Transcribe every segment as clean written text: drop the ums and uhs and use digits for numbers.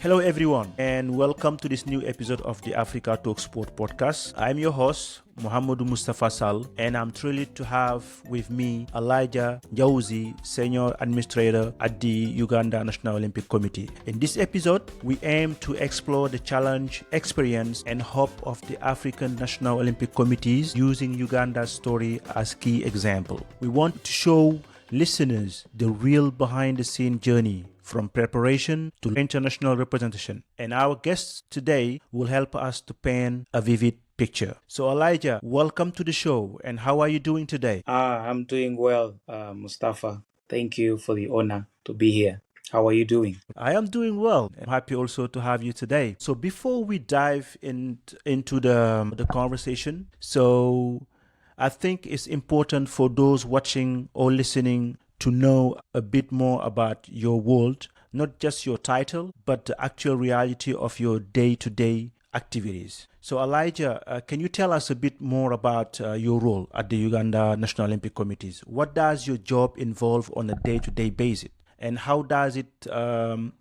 Hello, everyone, and welcome to this new episode of the Africa Talk Sport podcast. I'm your host, Mouhamadou Moustapha Sall, and I'm thrilled to have with me Elijah Njawuzi, Senior Administrator at the Uganda National Olympic Committee. In this episode, we aim to explore the challenge, experience, and hope of the African National Olympic Committees using Uganda's story as key example. We want to show listeners the real behind-the-scene journey from preparation to international representation. And our guests today will help us to paint a vivid picture. So Elijah, welcome to the show, and how are you doing today? I'm doing well, Mustafa. Thank you for the honor to be here. How are you doing? I am doing well. I'm happy also to have you today. So before we dive into the conversation, so I think it's important for those watching or listening to know a bit more about your world, not just your title, but the actual reality of your day-to-day activities. So Elijah, can you tell us a bit more about your role at the Uganda National Olympic Committees? What does your job involve on a day-to-day basis? And how does it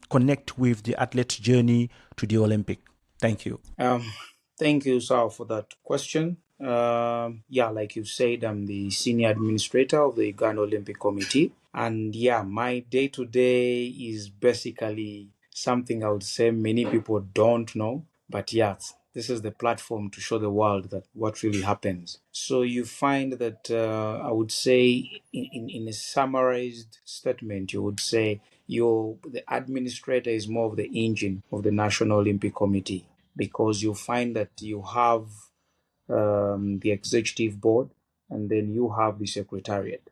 connect with the athlete's journey to the Olympic? Thank you. Thank you, Sal, for that question. Like you said, I'm the senior administrator of the Uganda Olympic Committee. And my day to day is basically something I would say many people don't know. But this is the platform to show the world that what really happens. So you find that I would say in a summarized statement, you would say the administrator is more of the engine of the National Olympic Committee, because you find that you have the executive board, and then you have the secretariat.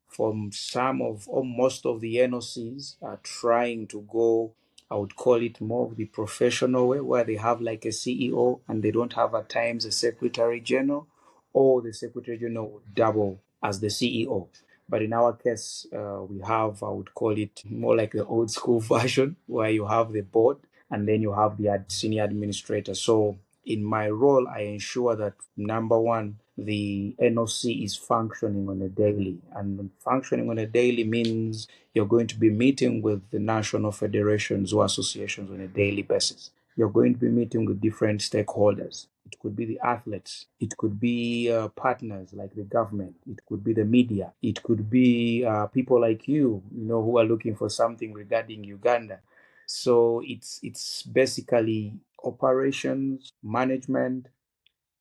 From some of or most of the NOCs are trying to go, I would call it more of the professional way, where they have like a CEO and they don't have at times a secretary general, or the secretary general would double as the CEO. But in our case, we have, I would call it more like the old school version, where you have the board and then you have the senior administrator. So in my role, I ensure that number one, the NOC is functioning on a daily. And functioning on a daily means you're going to be meeting with the national federations or associations on a daily basis. You're going to be meeting with different stakeholders. It could be the athletes. It could be partners like the government. It could be the media. It could be people like you, who are looking for something regarding Uganda. So it's basically operations, management,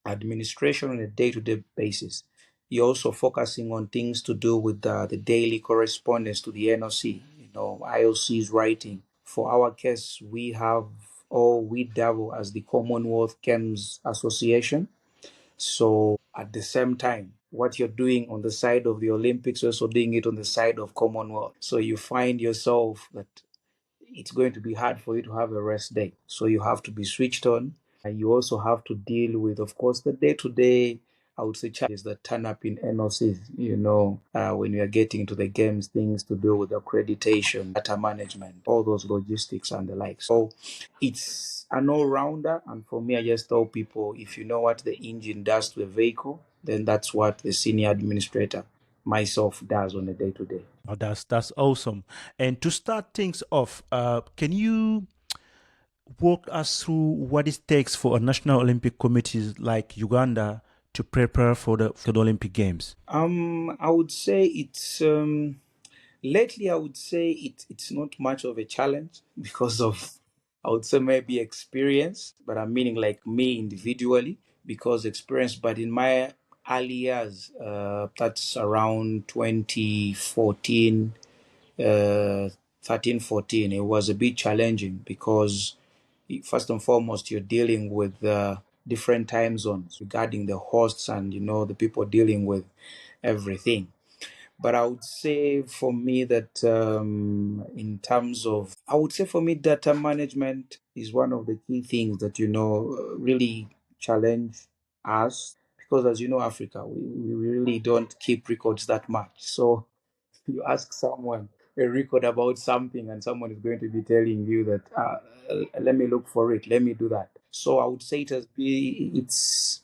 administration on a day-to-day basis. You're also focusing on things to do with the daily correspondence to the NOC, IOC's writing. For our case, we dabble as the Commonwealth Games Association. So at the same time, what you're doing on the side of the Olympics, you're also doing it on the side of Commonwealth. So you find yourself that it's going to be hard for you to have a rest day. So you have to be switched on. And you also have to deal with, of course, the day-to-day, I would say, challenges that turn up in NOCs, when you are getting to the games, things to do with accreditation, data management, all those logistics and the like. So it's an all-rounder. And for me, I just tell people, if you know what the engine does to a vehicle, then that's what the senior administrator, myself, does on a day-to-day. Oh, that's awesome. And to start things off, can you walk us through what it takes for a national Olympic committee like Uganda to prepare for the Olympic Games? I would say it's lately. I would say it's not much of a challenge because of, I would say, maybe experience, but I'm meaning like me individually, because experience. But in my early years, that's around 2014, 13, 14, it was a bit challenging because first and foremost, you're dealing with different time zones regarding the hosts and, the people dealing with everything. But I would say for me that in terms of, I would say for me, data management is one of the key things that, really challenge us, because as you know, Africa, we really don't keep records that much. So you ask someone a record about something and someone is going to be telling you that let me look for it, let me do that. So I would say it's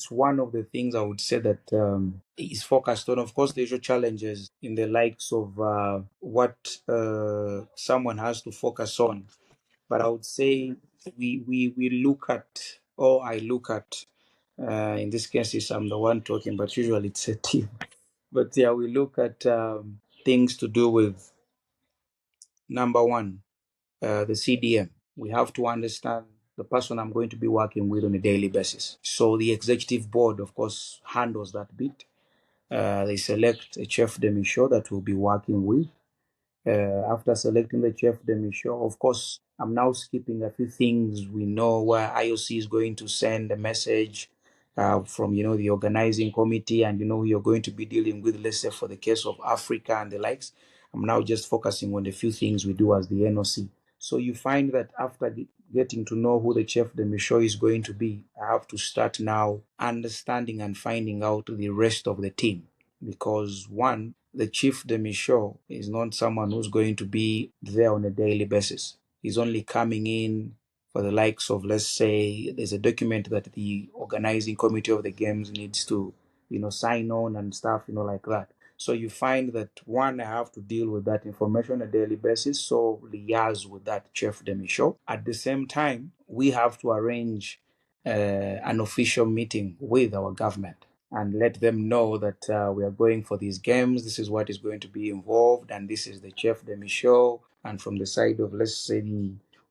one of the things I would say that is focused on. Of course, there's your challenges in the likes of what someone has to focus on But I would say we look at, or I look at, in this case, I'm the one talking, but usually it's a team. But yeah, we look at things to do with number one, the CDM. We have to understand the person I'm going to be working with on a daily basis. So the executive board, of course, handles that bit. They select a chef de mission that we'll be working with. After selecting the chef de mission, of course, I'm now skipping a few things. We know where IOC is going to send a message from, the organizing committee, and, you're going to be dealing with, let's say, for the case of Africa and the likes. I'm now just focusing on the few things we do as the NOC. So you find that after getting to know who the chef de mission is going to be, I have to start now understanding and finding out the rest of the team. Because one, the chief de mission is not someone who's going to be there on a daily basis. He's only coming in for the likes of, let's say, there's a document that the organizing committee of the games needs to, sign on and stuff, like that. So you find that one, I have to deal with that information on a daily basis, so liaise with that chef de mission. At the same time, we have to arrange an official meeting with our government and let them know that we are going for these games. This is what is going to be involved, and this is the chef de mission. And from the side of, let's say,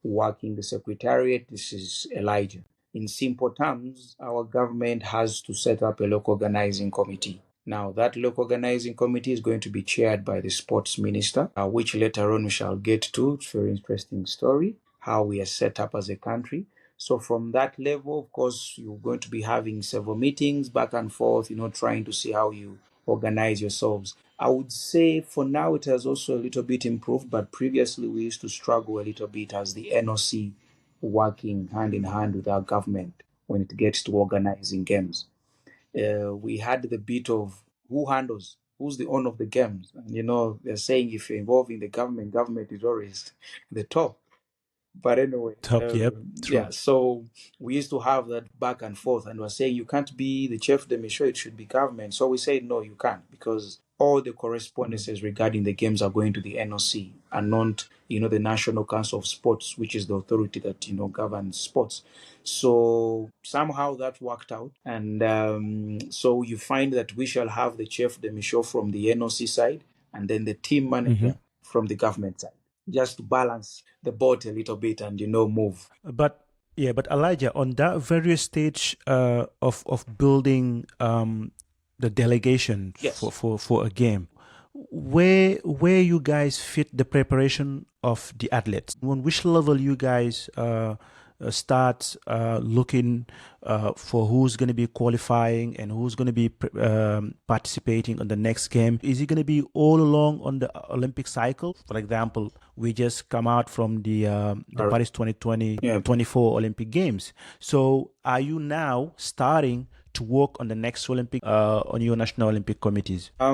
working the secretariat, this is Elijah. In simple terms, our government has to set up a local organizing committee. Now, that local organizing committee is going to be chaired by the sports minister, which later on we shall get to. It's a very interesting story, how we are set up as a country. So from that level, of course, you're going to be having several meetings back and forth, trying to see how you organize yourselves. I would say for now it has also a little bit improved, but previously we used to struggle a little bit as the NOC working hand in hand with our government when it gets to organizing games. We had the bit of who's the owner of the games. And they're saying if you're involving the government is always the top. But anyway, Top, yep, true. yeah, so we used to have that back and forth, and we're saying you can't be the chef de mission, it should be government. So we said, no, you can't, because all the correspondences regarding the games are going to the NOC and not, the National Council of Sports, which is the authority that, governs sports. So somehow that worked out. And so you find that we shall have the chef de mission from the NOC side and then the team manager from the government side, just to balance the boat a little bit and move. But yeah, but Elijah, on that various stage of building the delegation Yes. for a game, where you guys fit the preparation of the athletes? On which level you guys start looking for who's going to be qualifying and who's going to be participating on the next game? Is it going to be all along on the Olympic cycle? For example, we just come out from the Paris 2020 24 Olympic Games. So are you now starting to work on the next Olympic on your national Olympic committees? I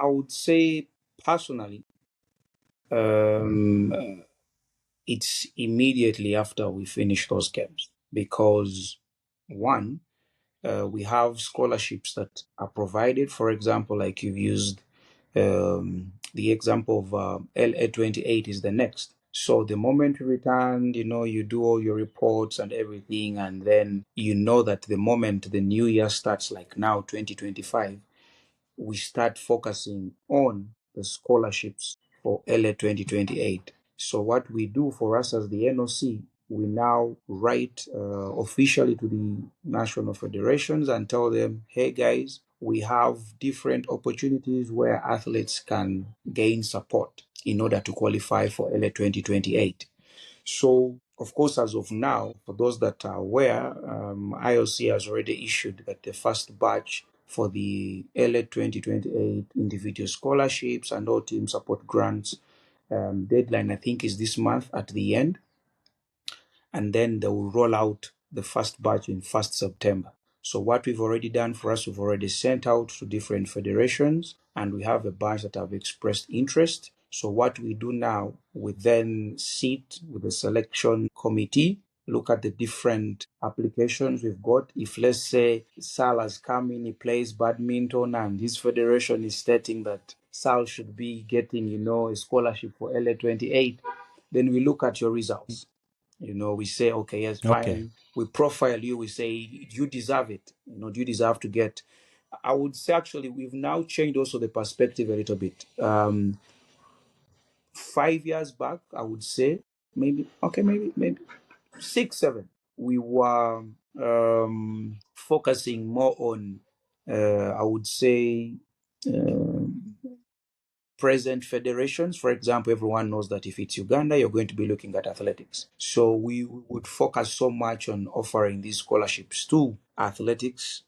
would say personally, it's immediately after we finish those games, because one, we have scholarships that are provided. For example, like you've used the example of LA28 is the next. So the moment you return, you do all your reports and everything, and then that the moment the new year starts, like now 2025, we start focusing on the scholarships for LA 2028. So what we do for us as the NOC, we now write officially to the national federations and tell them, hey guys, we have different opportunities where athletes can gain support in order to qualify for LA 2028. So, of course, as of now, for those that are aware, IOC has already issued that the first batch for the LA 2028 individual scholarships and all team support grants deadline, I think, is this month at the end. And then they will roll out the first batch in 1st September. So what we've already done for us, we've already sent out to different federations, and we have a bunch that have expressed interest. So what we do now, we then sit with the selection committee, look at the different applications we've got. If, let's say, Sal has come in, he plays badminton, and his federation is stating that Sal should be getting, a scholarship for LA 28, Then we look at your results. We say, okay, yes, fine. Okay. We profile you. We say, you deserve it. Do you deserve to get? I would say actually we've now changed also the perspective a little bit. 5 years back, I would say maybe 6, 7. We were focusing more on, I would say, um present federations. For example, everyone knows that if it's Uganda, you're going to be looking at athletics. So we would focus so much on offering these scholarships to athletics,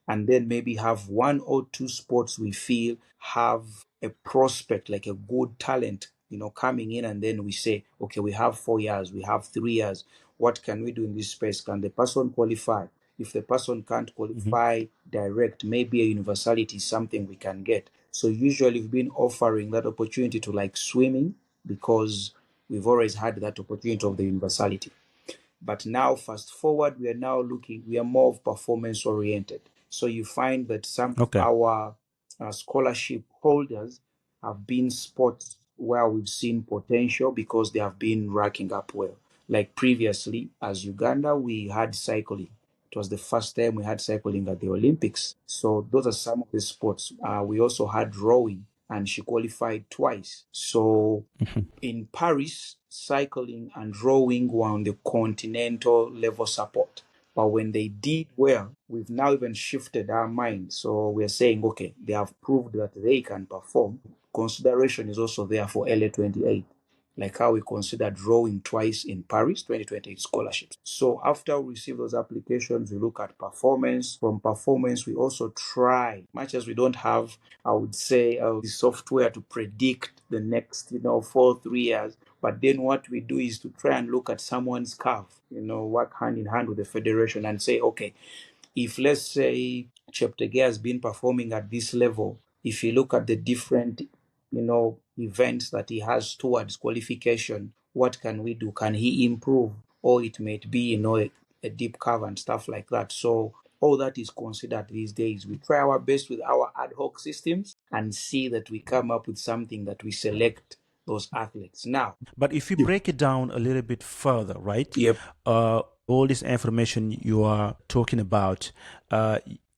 and then maybe have one or two sports we feel have a prospect, like a good talent, coming in, and then we say, okay, we have 4 years, we have 3 years. What can we do in this space? Can the person qualify? If the person can't qualify direct, maybe a universality is something we can get. So usually we've been offering that opportunity to like swimming, because we've always had that opportunity of the universality. But now, fast forward, we are more of performance oriented. So you find that some of Okay. our scholarship holders have been sports where we've seen potential because they have been racking up well. Like previously, as Uganda, we had cycling. It was the first time we had cycling at the Olympics. So those are some of the sports. We also had rowing, and she qualified twice. So in Paris, cycling and rowing were on the continental level support. But when they did well, we've now even shifted our mind. So we're saying, okay, they have proved that they can perform. Consideration is also there for LA28, like how we considered rowing twice in Paris 2028 scholarships. So after we receive those applications, we look at performance. From performance, we also try, much as we don't have, I would say, the software to predict the next, 4 3 years. But then what we do is to try and look at someone's curve, work hand in hand with the federation and say, okay, if let's say Cheptegei has been performing at this level, if you look at the different, events that he has towards qualification, what can we do? Can he improve? Or it might be, a deep curve and stuff like that. So all that is considered these days. We try our best with our ad hoc systems and see that we come up with something that we select those athletes. Now, But if you break it down a little bit further, right? yep. All this information you are talking about,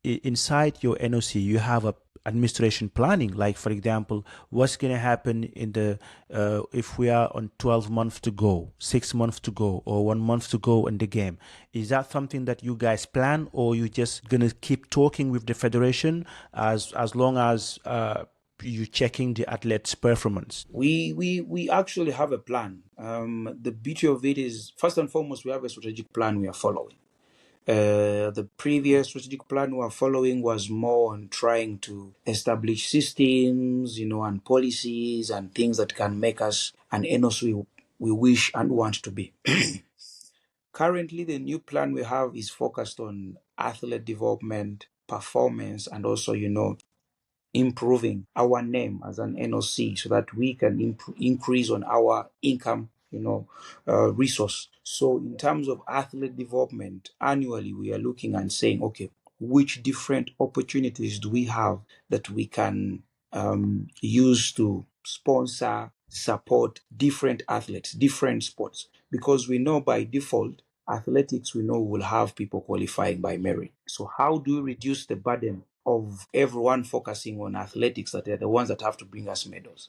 inside your NOC, you have a administration planning. Like, for example, what's going to happen in the if we are on 12 months to go, 6 months to go, or 1 month to go in the game? Is that something that you guys plan, or you just going to keep talking with the federation as long as you checking the athlete's performance? We actually have a plan. The beauty of it is, first and foremost, we have a strategic plan we are following. The previous strategic plan we are following was more on trying to establish systems, and policies and things that can make us an NOC we wish and want to be. Currently, the new plan we have is focused on athlete development, performance, and also, improving our name as an NOC so that we can increase on our income, resource. So in terms of athlete development, annually we are looking and saying, okay, which different opportunities do we have that we can use to sponsor, support different athletes, different sports? Because we know by default, athletics, we know will have people qualifying by merit. So how do we reduce the burden of everyone focusing on athletics, that they're the ones that have to bring us medals?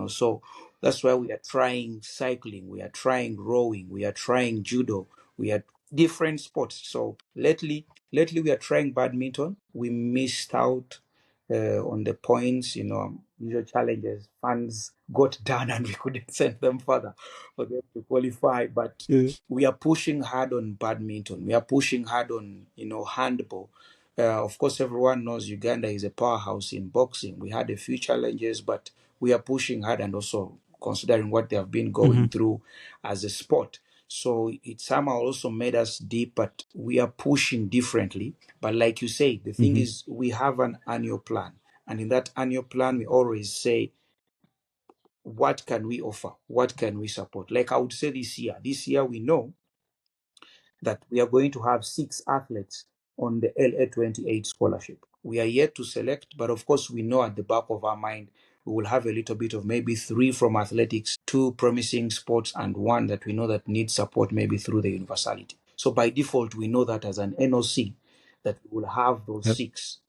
So that's why we are trying cycling, we are trying rowing, we are trying judo, we are different sports. So lately we are trying badminton. We missed out on the points, usual challenges. Fans got done and we couldn't send them further for them to qualify. But we are pushing hard on badminton. We are pushing hard on, handball. Of course, everyone knows Uganda is a powerhouse in boxing. We had a few challenges, but we are pushing hard, and also considering what they have been going through as a sport. So it somehow also made us deep, but we are pushing differently. But like you say, the thing is, we have an annual plan. And in that annual plan, we always say, what can we offer? What can we support? Like I would say this year we know that we are going to have 6 athletes on the LA28 scholarship. We are yet to select, but of course we know at the back of our mind we will have a little bit of maybe 3 from athletics, 2 promising sports, and 1 that we know that needs support maybe through the universality. So by default, we know that as an NOC, that we will have those Yep. 6.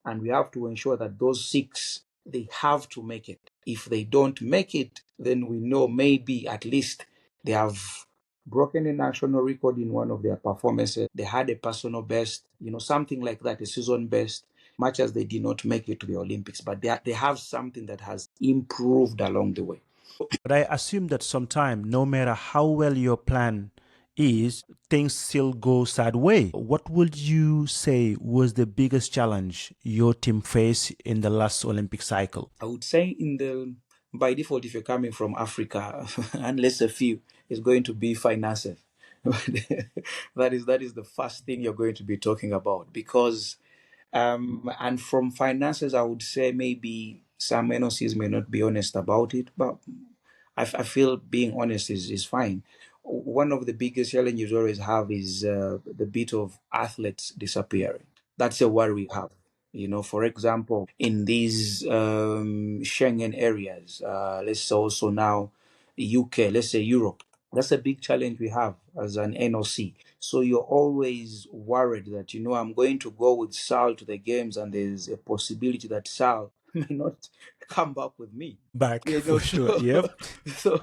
And we have to ensure that those 6, they have to make it. If they don't make it, then we know maybe at least they have broken a national record in one of their performances. They had a personal best, something like that, a season best, much as they did not make it to the Olympics. But they have something that has improved along the way. But I assume that sometime, no matter how well your plan is, things still go sad way. What would you say was the biggest challenge your team faced in the last Olympic cycle? I would say by default, if you're coming from Africa, unless a few, it's going to be finances. that is the first thing you're going to be talking about, because and from finances, I would say maybe some NOCs may not be honest about it, but I feel being honest is fine. One of the biggest challenges you always have is the bit of athletes disappearing. That's a worry we have. For example, in these Schengen areas, let's say also now UK, let's say Europe, that's a big challenge we have as an NOC. So you're always worried that, I'm going to go with Sal to the games, and there's a possibility that Sal may not come back with me. Back, for sure. Yep. So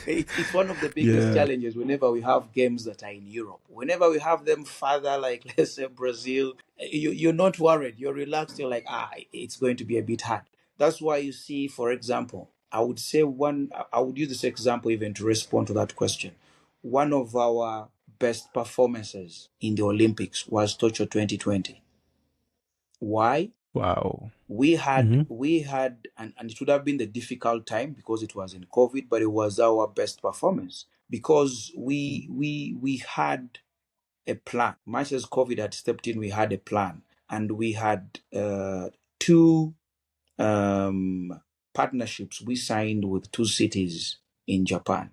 it's one of the biggest Yeah. challenges whenever we have games that are in Europe. Whenever we have them further, like let's say Brazil, you're not worried. You're relaxed. You're like, it's going to be a bit hard. That's why you see, for example, I would use this example even to respond to that question. One of our best performances in the Olympics was Tokyo 2020. Why? Wow. We had, and it would have been the difficult time because it was in COVID, but it was our best performance because we had a plan. Much as COVID had stepped in, we had a plan, and we had 2 partnerships we signed with 2 cities in Japan.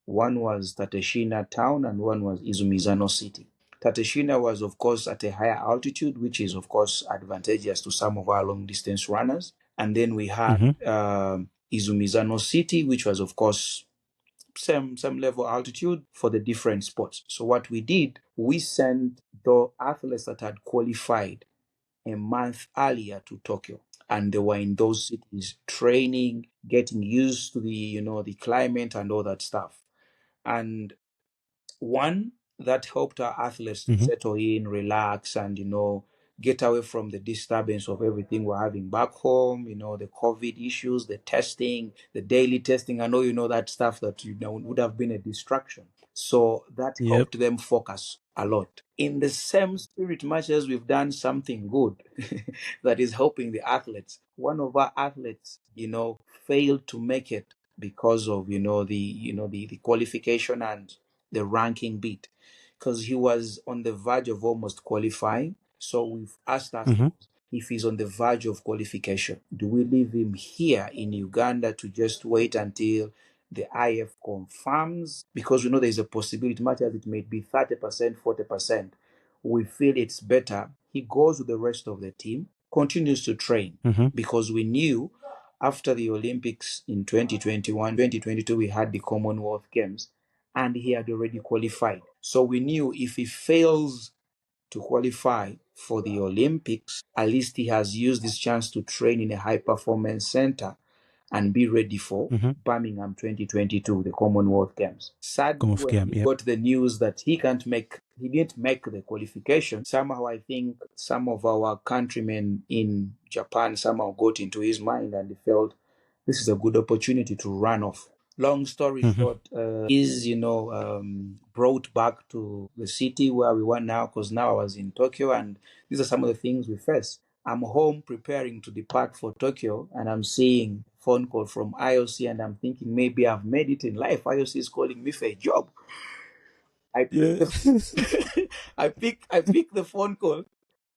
One was Tateshina town and one was Izumizano city. Tateshina was, of course, at a higher altitude, which is, of course, advantageous to some of our long distance runners. And then we had Izumizano city, which was, of course, same level altitude for the different sports. So what we did, we sent the athletes that had qualified a month earlier to Tokyo, and they were in those cities training, getting used to the climate and all that stuff. And one, that helped our athletes to settle in, relax, and get away from the disturbance of everything we're having back home, the COVID issues, the testing, the daily testing. I know that stuff that would have been a distraction. So that Yep. helped them focus a lot. In the same spirit, much as we've done something good that is helping the athletes, one of our athletes, failed to make it because of the qualification and the ranking bit, because he was on the verge of almost qualifying. So we've asked ourselves, if he's on the verge of qualification, do we leave him here in Uganda to just wait until the IF confirms? Because we know there's a possibility, much as it may be 30%, 40%, we feel it's better he goes with the rest of the team, continues to train, because we knew after the Olympics in 2021, 2022, we had the Commonwealth Games, and he had already qualified. So we knew if he fails to qualify for the Olympics, at least he has used this chance to train in a high performance center and be ready for Birmingham 2022, the Commonwealth Games. Sadly, when he got the news that he didn't make the qualification, somehow I think some of our countrymen in Japan somehow got into his mind, and he felt this is a good opportunity to run off. Long story short, is brought back to the city where we were now, because now I was in Tokyo, and these are some of the things we face. I'm home preparing to depart for Tokyo, and I'm seeing phone call from IOC, and I'm thinking maybe I've made it in life. IOC is calling me for a job. I pick I pick the phone call,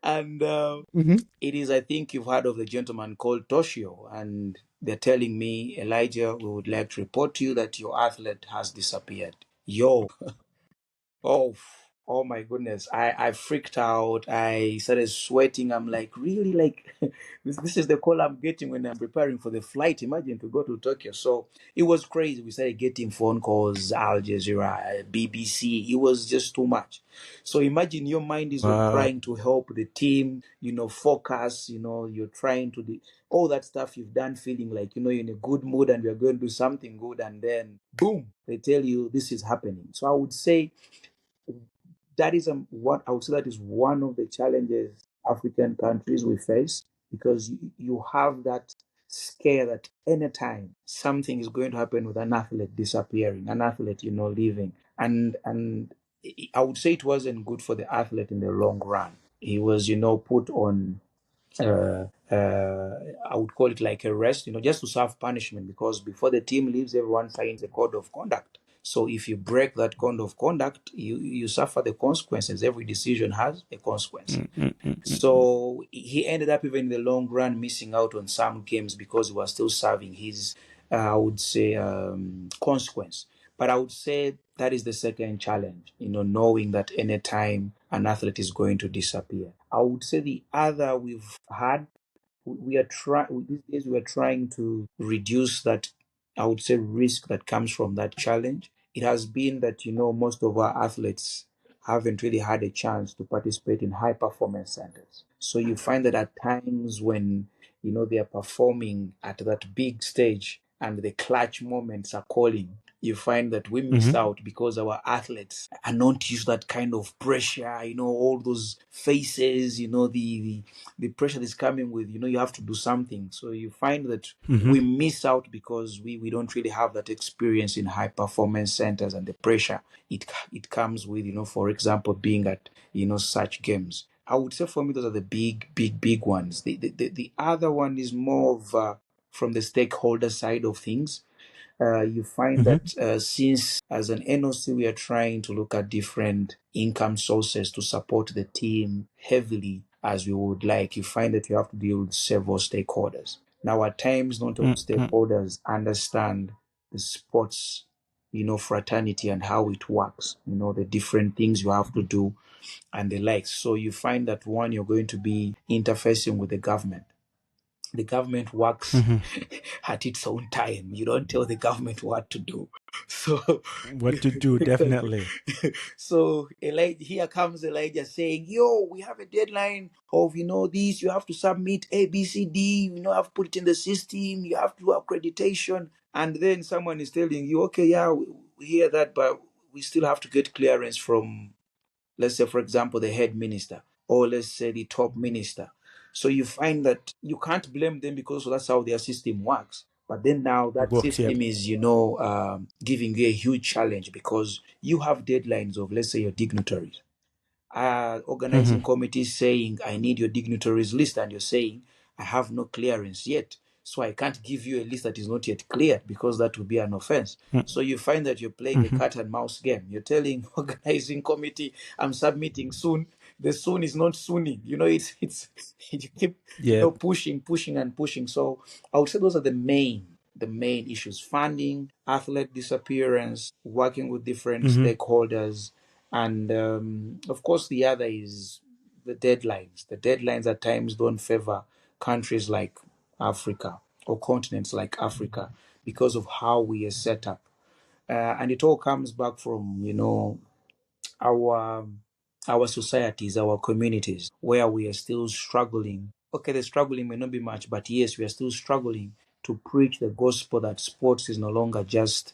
and it is, I think you've heard of the gentleman called Toshio, and they're telling me, Elijah, we would like to report to you that your athlete has disappeared. Yo, oh, Oh my goodness. I freaked out. I started sweating. I'm like, really? Like, this is the call I'm getting when I'm preparing for the flight. Imagine to go to Tokyo. So it was crazy. We started getting phone calls, Al Jazeera, BBC. It was just too much. So imagine your mind is on Wow. trying to help the team, focus, you're trying to do all that stuff you've done, feeling like, you're in a good mood and you're going to do something good. And then, boom, they tell you this is happening. So I would say, that is what I would say that is one of the challenges African countries we face, because you have that scare that anytime something is going to happen with an athlete disappearing, an athlete leaving, and I would say it wasn't good for the athlete in the long run. He was put on uh, I would call it like a rest, just to serve punishment, because before the team leaves, everyone signs a code of conduct. So if you break that code of conduct, you suffer the consequences. Every decision has a consequence. Mm, mm, mm, mm, mm. So he ended up, even in the long run, missing out on some games because he was still serving his, I would say, consequence. But I would say that is the second challenge, knowing that anytime an athlete is going to disappear. I would say the other we've had, we are trying these days, we are trying to reduce that, I would say, risk that comes from that challenge. It has been that most of our athletes haven't really had a chance to participate in high performance centers. So you find that at times when they are performing at that big stage and the clutch moments are calling, you find that we miss Mhm. out because our athletes are not used to that kind of pressure, all those faces, the pressure that's coming with, you have to do something. So you find that Mhm. we miss out because we don't really have that experience in high performance centers, and the pressure it comes with, for example, being at, such games. I would say for me, those are the big ones. The other one is more of from the stakeholder side of things. You find Mhm. that since as an NOC we are trying to look at different income sources to support the team heavily as we would like, you find that you have to deal with several stakeholders. Now, at times, not all Mm, mm. stakeholders understand the sports, fraternity and how it works, the different things you have to do and the likes. So you find that one, you're going to be interfacing with the government. The government works Mhm. at its own time. You don't tell the government what to do. So, What to do? Definitely. so here comes Elijah saying, "Yo, we have a deadline of this. You have to submit A, B, C, D. Have to put it in the system. You have to do accreditation." And then someone is telling you, "Okay, yeah, we hear that, but we still have to get clearance from, let's say, for example, the head minister, or let's say the top minister." So you find that you can't blame them because that's how their system works. But then now that Works. Yep. system is, giving you a huge challenge because you have deadlines of, let's say, your dignitaries. Organizing Mhm. committees saying, "I need your dignitaries list," and you're saying, "I have no clearance yet. So I can't give you a list that is not yet cleared because that would be an offense." Mm, So you find that you're playing a mhm. cat and mouse game. You're telling organizing committee, "I'm submitting soon." The soon is not sooning. It's you keep Yep. pushing and pushing. So I would say those are the main issues: funding, athlete disappearance, working with different Mhm. stakeholders, and of course the other is the deadlines. The deadlines at times don't favor countries like Africa or continents like Africa because of how we are set up. And it all comes back from our our societies, our communities, where we are still struggling. Okay, the struggling may not be much, but yes, we are still struggling to preach the gospel that sports is no longer just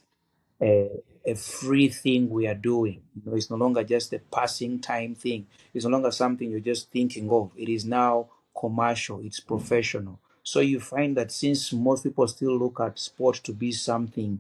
a, a free thing we are doing. It's no longer just a passing time thing. It's no longer something you're just thinking of. It is now commercial, it's professional. So you find that since most people still look at sport to be something,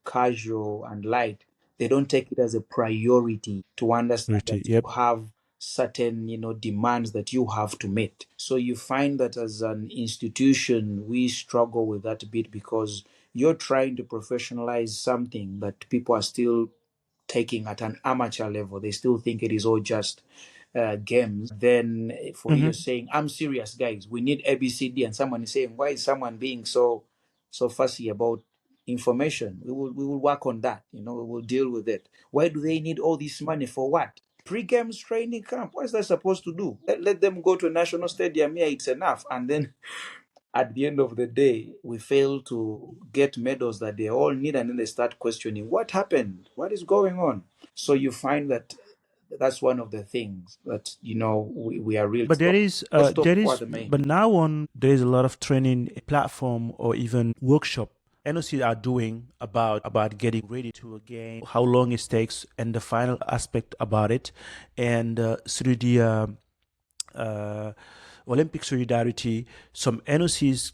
casual and light, they don't take it as a priority to understand that Yep. you have certain demands that you have to meet. So you find that as an institution we struggle with that a bit because you're trying to professionalize something that people are still taking at an amateur level. They still think it is all just games. Then for you, you're Mhm. saying, "I'm serious, guys. We need ABCD," and someone is saying, "Why is someone being so fussy about information. We will work on that. We will deal with it. Why do they need all this money for what? Pre-games training camp. What is that supposed to do? Let them go to a national stadium. Yeah, it's enough. And then at the end of the day, we fail to get medals that they all need, and then they start questioning what happened, what is going on. So you find that that's one of the things that we are really. But but now on there is a lot of training platform or even workshop NOC are doing about getting ready to a game, how long it takes, and the final aspect about it, and through the Olympic solidarity, some NOCs,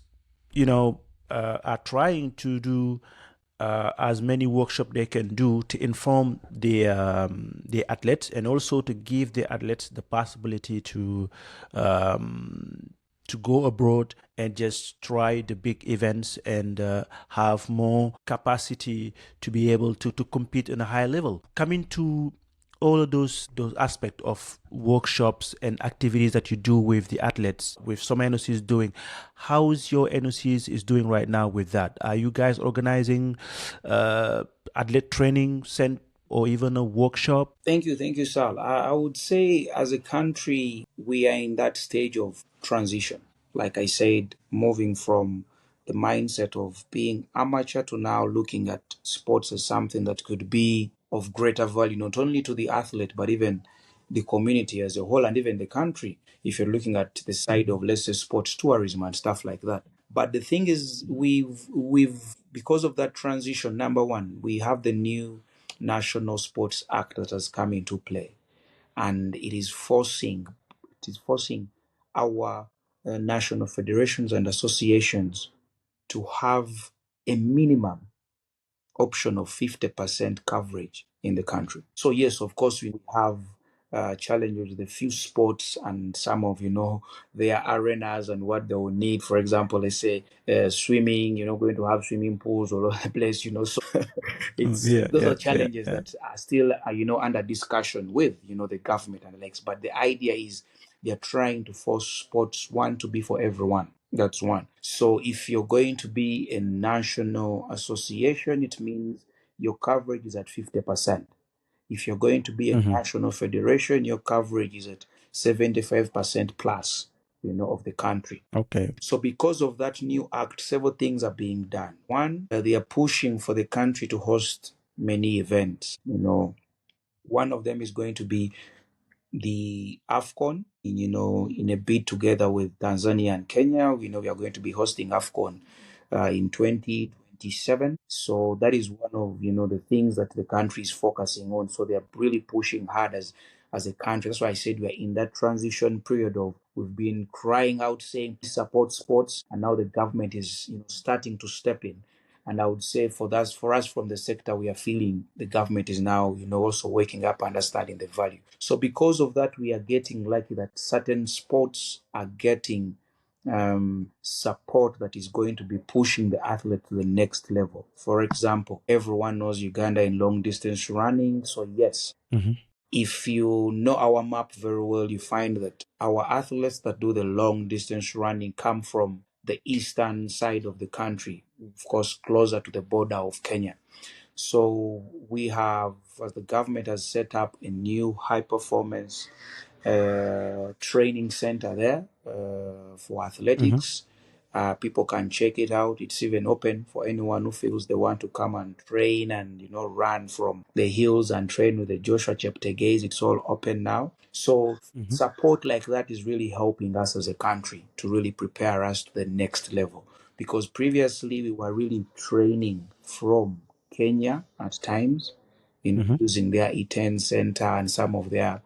are trying to do as many workshops they can do to inform the athletes, and also to give the athletes the possibility to go abroad and just try the big events and have more capacity to be able to compete on a high level. Coming to all of those aspects of workshops and activities that you do with the athletes, with some NOCs doing, how is your NOCs is doing right now with that? Are you guys organizing athlete training or even a workshop? Thank you, Sal. I would say as a country, we are in that stage of transition. Like I said, moving from the mindset of being amateur to now looking at sports as something that could be of greater value, not only to the athlete, but even the community as a whole, and even the country, if you're looking at the side of, let's say, sports tourism and stuff like that. But the thing is, we've because of that transition, number one, we have the new National Sports Act that has come into play, and it is forcing our national federations and associations to have a minimum option of 50% coverage in the country. So yes, of course, we have challenges with a few sports and some of their arenas and what they will need. For example, let's say swimming, going to have swimming pools all over the place. So those are challenges that are still under discussion with the government and the likes. But the idea is they are trying to force sports one to be for everyone. That's one. So if you're going to be a national association, it means your coverage is at 50%. If you're going to be a national federation, your coverage is at 75% plus, of the country. Okay. So because of that new act, several things are being done. One, they are pushing for the country to host many events. One of them is going to be the AFCON, in a bid together with Tanzania and Kenya. We are going to be hosting AFCON in 2027. So that is one of, the things that the country is focusing on. So they are really pushing hard as a country. That's why I said we are in that transition period of we've been crying out saying support sports, and now the government is starting to step in. And I would say for us from the sector, we are feeling the government is now, also waking up, understanding the value. So because of that, we are getting lucky that certain sports are getting support that is going to be pushing the athlete to the next level. For example, everyone knows Uganda in long distance running. So yes, if you know our map very well, you find that our athletes that do the long distance running come from the eastern side of the country, of course, closer to the border of Kenya. So we have, as the government has set up a new high performance training center there for athletics. People can check it out. It's even open for anyone who feels they want to come and train and run from the hills and train with the Joshua Cheptegei. It's all open now. So support like that is really helping us as a country to really prepare us to the next level. Because previously we were really training from Kenya at times using their E10 center and some of their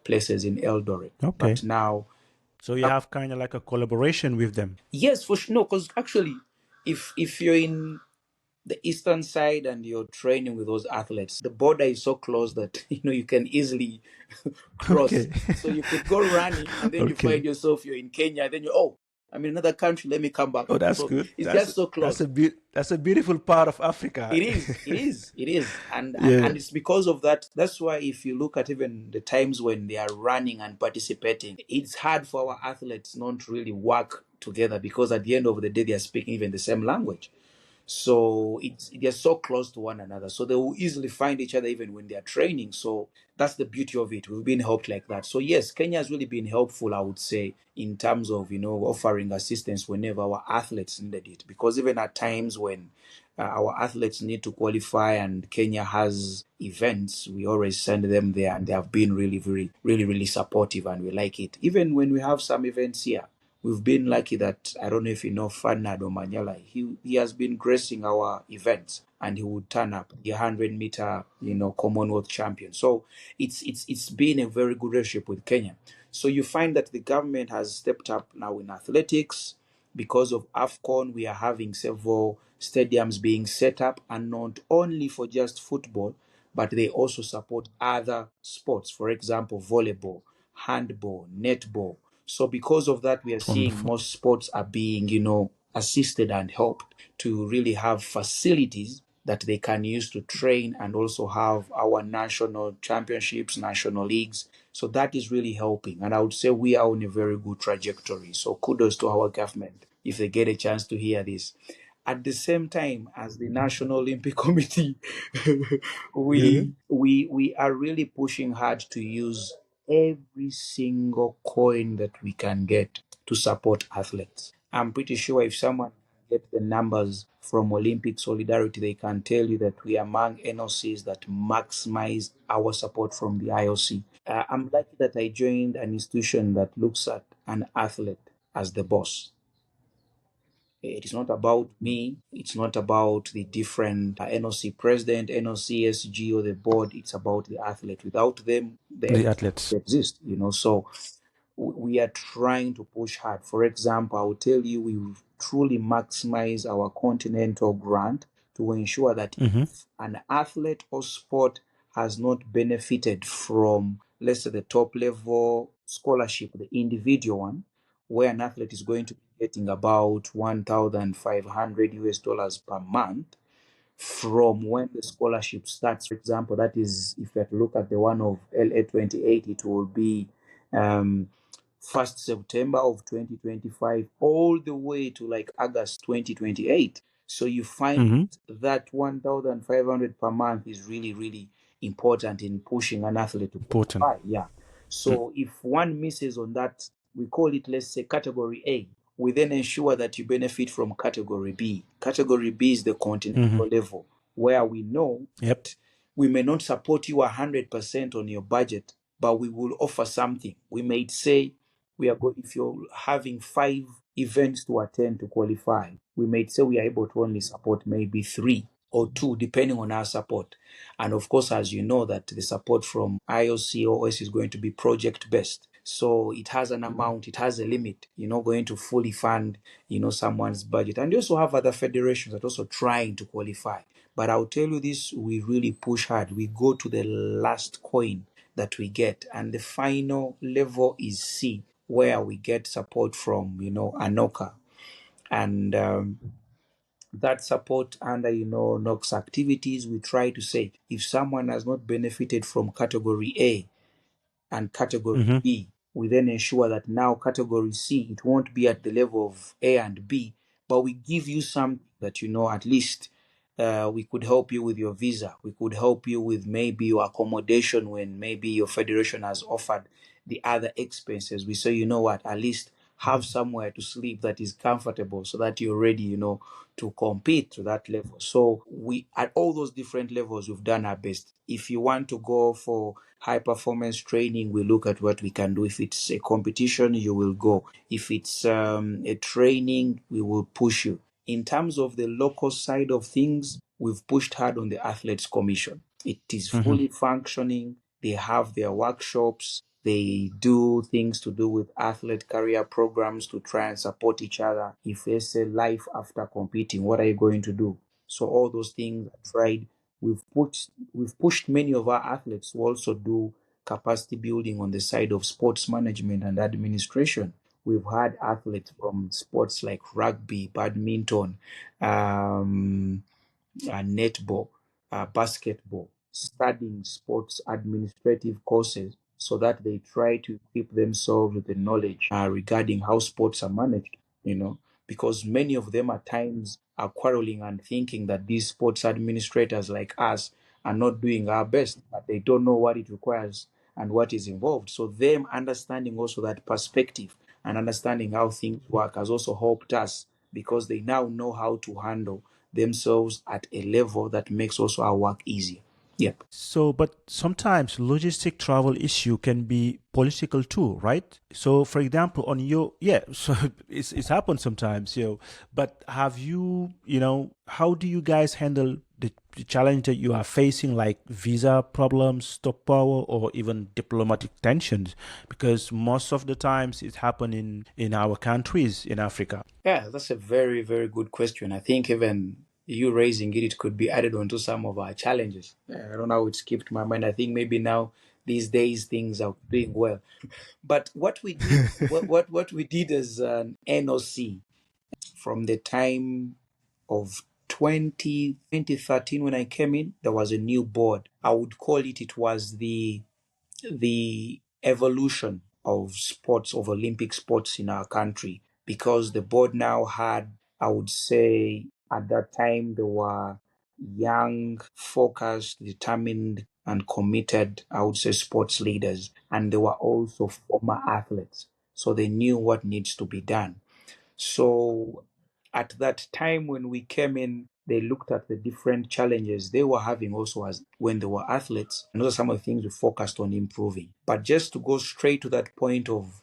places in Eldoret. Okay. But now, so you have kind of like a collaboration with them. Yes, for sure. No, because actually, if you're in the eastern side and you're training with those athletes, the border is so close that you can easily cross. Okay. So you could go running and then you find yourself you're in Kenya, and then I'm in another country, let me come back. Oh, that's good. It's just so close. That's a beautiful part of Africa. It is. And it's because of that. That's why if you look at even the times when they are running and participating, it's hard for our athletes not to really work together, because at the end of the day, they are speaking even the same language. So they're so close to one another. So they will easily find each other even when they're training. So that's the beauty of it. We've been helped like that. So yes, Kenya has really been helpful, I would say, in terms of, offering assistance whenever our athletes needed it. Because even at times when our athletes need to qualify and Kenya has events, we always send them there, and they have been really, very, really, really supportive, and we like it. Even when we have some events here, we've been lucky that, I don't know if you know Fernando Manyala, he has been gracing our events, and he would turn up, the 100-meter, Commonwealth champion. So it's been a very good relationship with Kenya. So you find that the government has stepped up now in athletics. Because of AFCON, we are having several stadiums being set up, and not only for just football, but they also support other sports, for example, volleyball, handball, netball. So because of that, we are seeing Wonderful. most sports are being, assisted and helped to really have facilities that they can use to train, and also have our national championships, national leagues. So that is really helping. And I would say we are on a very good trajectory. So kudos to our government if they get a chance to hear this. At the same time, as the National Olympic Committee, we are really pushing hard to use every single coin that we can get to support athletes. I'm pretty sure if someone get the numbers from Olympic Solidarity, they can tell you that we are among NOCs that maximize our support from the IOC. I'm lucky that I joined an institution that looks at an athlete as the boss. It is not about me. It's not about the different NOC president, NOC SG, or the board. It's about the athlete. Without them, the The NOC athletes. doesn't exist. So we are trying to push hard. For example, I will tell you, we truly maximize our continental grant to ensure that if an athlete or sport has not benefited from, let's say, the top level scholarship, the individual one, where an athlete is going to be getting about 1,500 US dollars per month, from when the scholarship starts. For example, that is, if you have to look at the one of LA 28, it will be um, 1st September of 2025 all the way to like August 2028. So you find that 1,500 per month is really, really important in pushing an athlete to Important. qualify. Yeah. So if one misses on that, we call it, let's say, category A. We then ensure that you benefit from category B. Category B is the continental level, where we know Yep. we may not support you 100% on your budget, but we will offer something. We may say if you're having 5 events to attend to qualify, we may say we are able to only support maybe 3 or 2, depending on our support. And of course, as you know, that the support from IOC or OS is going to be project based. So it has an amount, it has a limit. You're not going to fully fund, someone's budget. And you also have other federations that are also trying to qualify. But I'll tell you this, we really push hard. We go to the last coin that we get. And the final level is C, where we get support from, ANOCA. And that support under, NOCs activities, we try to say, if someone has not benefited from category A and category B, we then ensure that now category C, it won't be at the level of A and B, but we give you something that, at least we could help you with your visa. We could help you with maybe your accommodation when maybe your federation has offered the other expenses. We say, you know what, at least have somewhere to sleep that is comfortable so that you're ready, to compete to that level. So we, at all those different levels, we've done our best. If you want to go for high performance training, we look at what we can do. If it's a competition, you will go. If it's a training, we will push you. In terms of the local side of things, we've pushed hard on the Athletes Commission. It is fully functioning. They have their workshops. They do things to do with athlete career programs to try and support each other. If there's a life after competing, what are you going to do? So all those things are tried. We've pushed many of our athletes to also do capacity building on the side of sports management and administration. We've had athletes from sports like rugby, badminton, netball, basketball, studying sports administrative courses so that they try to equip themselves with the knowledge regarding how sports are managed, because many of them at times are quarreling and thinking that these sports administrators like us are not doing our best, but they don't know what it requires and what is involved. So them understanding also that perspective and understanding how things work has also helped us, because they now know how to handle themselves at a level that makes also our work easier. Yep. So, but sometimes logistic travel issue can be political too, right? So, for example, on your yeah, so it's happened sometimes, But have you, how do you guys handle the challenge that you are facing, like visa problems, stock power, or even diplomatic tensions? Because most of the times it's happening in our countries in Africa. Yeah, that's a very, very good question. I think even you raising it, it could be added onto some of our challenges. I don't know how it skipped my mind. I think maybe now these days things are doing well. But what we did, what we did as an NOC from the time of 2013 when I came in, there was a new board. I would call it, it was the evolution of sports, of Olympic sports in our country, because the board now had, I would say, at that time, they were young, focused, determined, and committed, I would say, sports leaders. And they were also former athletes. So they knew what needs to be done. So at that time when we came in, they looked at the different challenges they were having also as when they were athletes. And those are some of the things we focused on improving. But just to go straight to that point of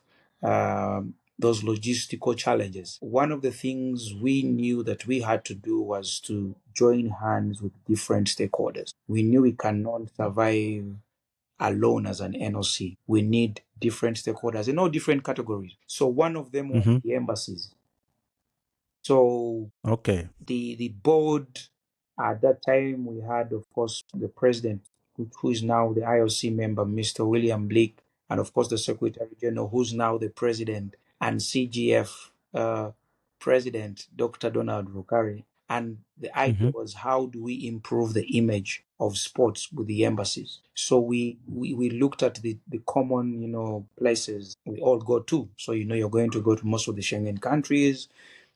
those logistical challenges, one of the things we knew that we had to do was to join hands with different stakeholders. We knew we cannot survive alone as an NOC. We need different stakeholders in all different categories. So one of them was Mm-hmm. the embassies. So Okay. the board at that time, we had, of course, the president, who is now the IOC member, Mr. William Blake, and of course the Secretary General, who's now the president, and CGF president, Dr. Donald Rukari. And the idea Mm-hmm. was, how do we improve the image of sports with the embassies? So we looked at the common, places we all go to. So, you're going to go to most of the Schengen countries,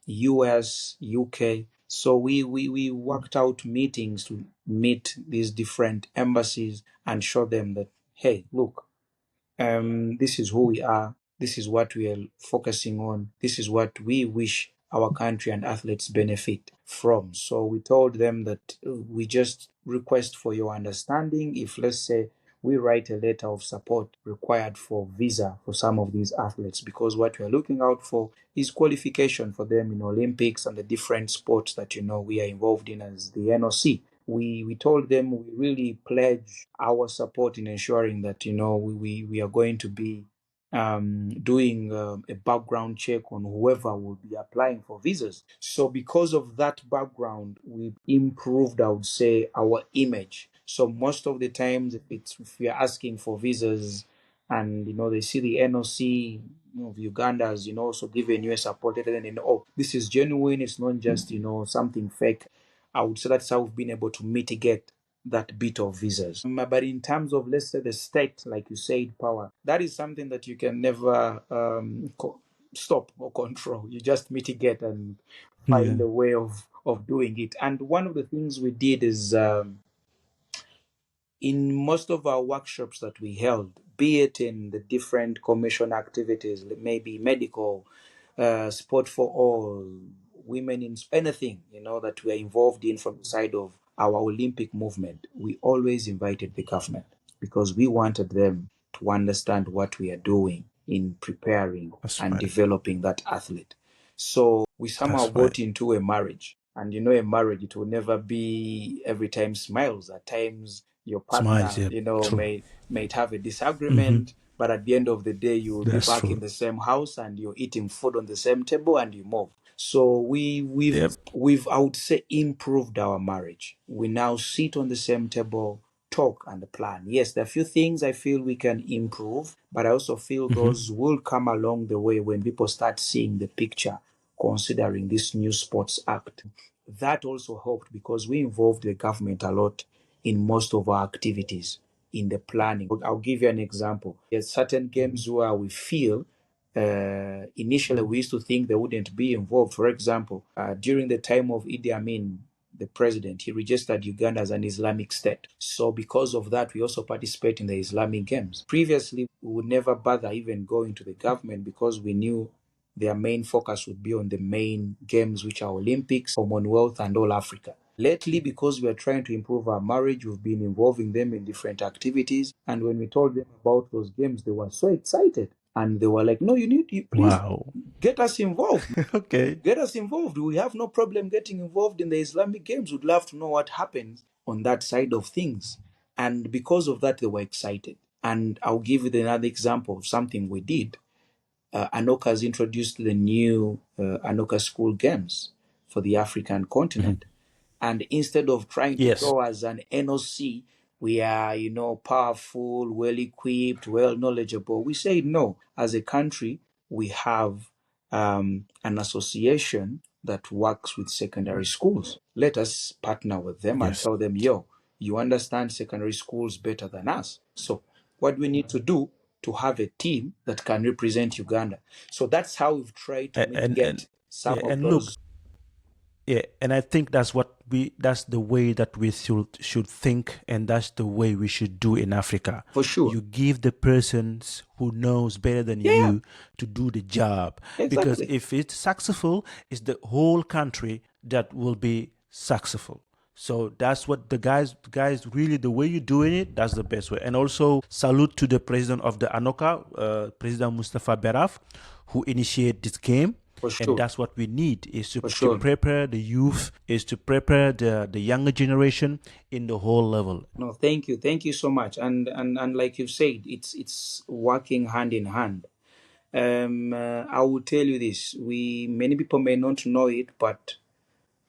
US, UK. So we worked out meetings to meet these different embassies and show them that, hey, look, this is who we are. This is what we are focusing on. This is what we wish our country and athletes benefit from. So we told them that we just request for your understanding. If, let's say, we write a letter of support required for visa for some of these athletes, because what we are looking out for is qualification for them in Olympics and the different sports that we are involved in as the NOC. We told them we really pledge our support in ensuring that we are going to be doing a background check on whoever will be applying for visas. So because of that background, we improved, I would say, our image. So most of the times, if we are asking for visas, and they see the NOC of Uganda as also giving you a support, and then oh, this is genuine. It's not just something fake. I would say that's how we've been able to mitigate that bit of visas. But in terms of, let's say, the state, like you said, power, that is something that you can never stop or control. You just mitigate and Yeah. find a way of doing it. And one of the things we did is, in most of our workshops that we held, be it in the different commission activities, maybe medical, sport for all, women in anything, that we are involved in from the side of our Olympic movement, we always invited the government, because we wanted them to understand what we are doing in preparing That's and right. developing that athlete. So we somehow That's right. got into a marriage. And a marriage, it will never be every time smiles. At times, your Smiles. partner, Yeah. True. may have a Mm-hmm. disagreement, but at the end of the day, you will be That's back in true. the same house and you're eating food on the same table and you move. So Yep. we've I would say improved our marriage. We now sit on the same table, talk and plan. Yes, there are a few things I feel we can improve, but I also feel Mm-hmm. those will come along the way when people start seeing the picture, considering this new sports act. That also helped because we involved the government a lot in most of our activities in the planning. I'll give you an example. There's certain games where we feel Initially, we used to think they wouldn't be involved. For example, during the time of Idi Amin, the president, he registered Uganda as an Islamic state. So because of that, we also participate in the Islamic Games. Previously, we would never bother even going to the government because we knew their main focus would be on the main games, which are Olympics, Commonwealth, and all Africa. Lately, because we are trying to improve our marriage, we've been involving them in different activities. And when we told them about those games, they were so excited. And they were like, no, please Wow. get us involved. Okay. Get us involved. We have no problem getting involved in the Islamic Games. We'd love to know what happens on that side of things. And because of that, they were excited. And I'll give you another example of something we did. ANOCA has introduced the new ANOCA School Games for the African continent. And instead of trying to Yes. show as an NOC, we are, powerful, well equipped, well knowledgeable. We say no. As a country, we have an association that works with secondary schools. Let us partner with them and Yes. tell them, yo, you understand secondary schools better than us. So what we need to do to have a team that can represent Uganda. So that's how we've tried to And mitigate some yeah, of and look, those. yeah, and I think that's the way that we should think, and that's the way we should do in Africa. For sure. You give the persons who knows better than Yeah, you to do the job, because exactly. if it's successful, it's the whole country that will be successful. So that's what the guys really, the way you're doing it, that's the best way. And also salute to the president of the ANOCA, President Mustafa Beraf, who initiated this game. For And sure. that's what we need, is For to sure. prepare the youth, is to prepare the younger generation in the whole level. No, thank you. Thank you so much. And like you've said, it's working hand in hand. I will tell you this. Many people may not know it, but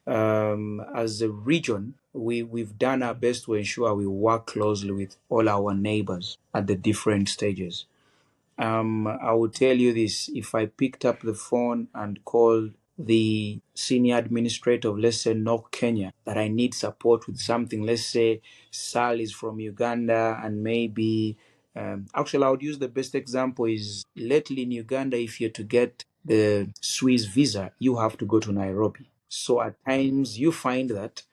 as a region, we've done our best to ensure we work closely with all our neighbors at the different stages. I will tell you this: if I picked up the phone and called the senior administrator of, let's say, North Kenya, that I need support with something, let's say Sal is from Uganda, and maybe, actually, I would use the best example is lately in Uganda, if you're to get the Swiss visa, you have to go to Nairobi. So at times you find that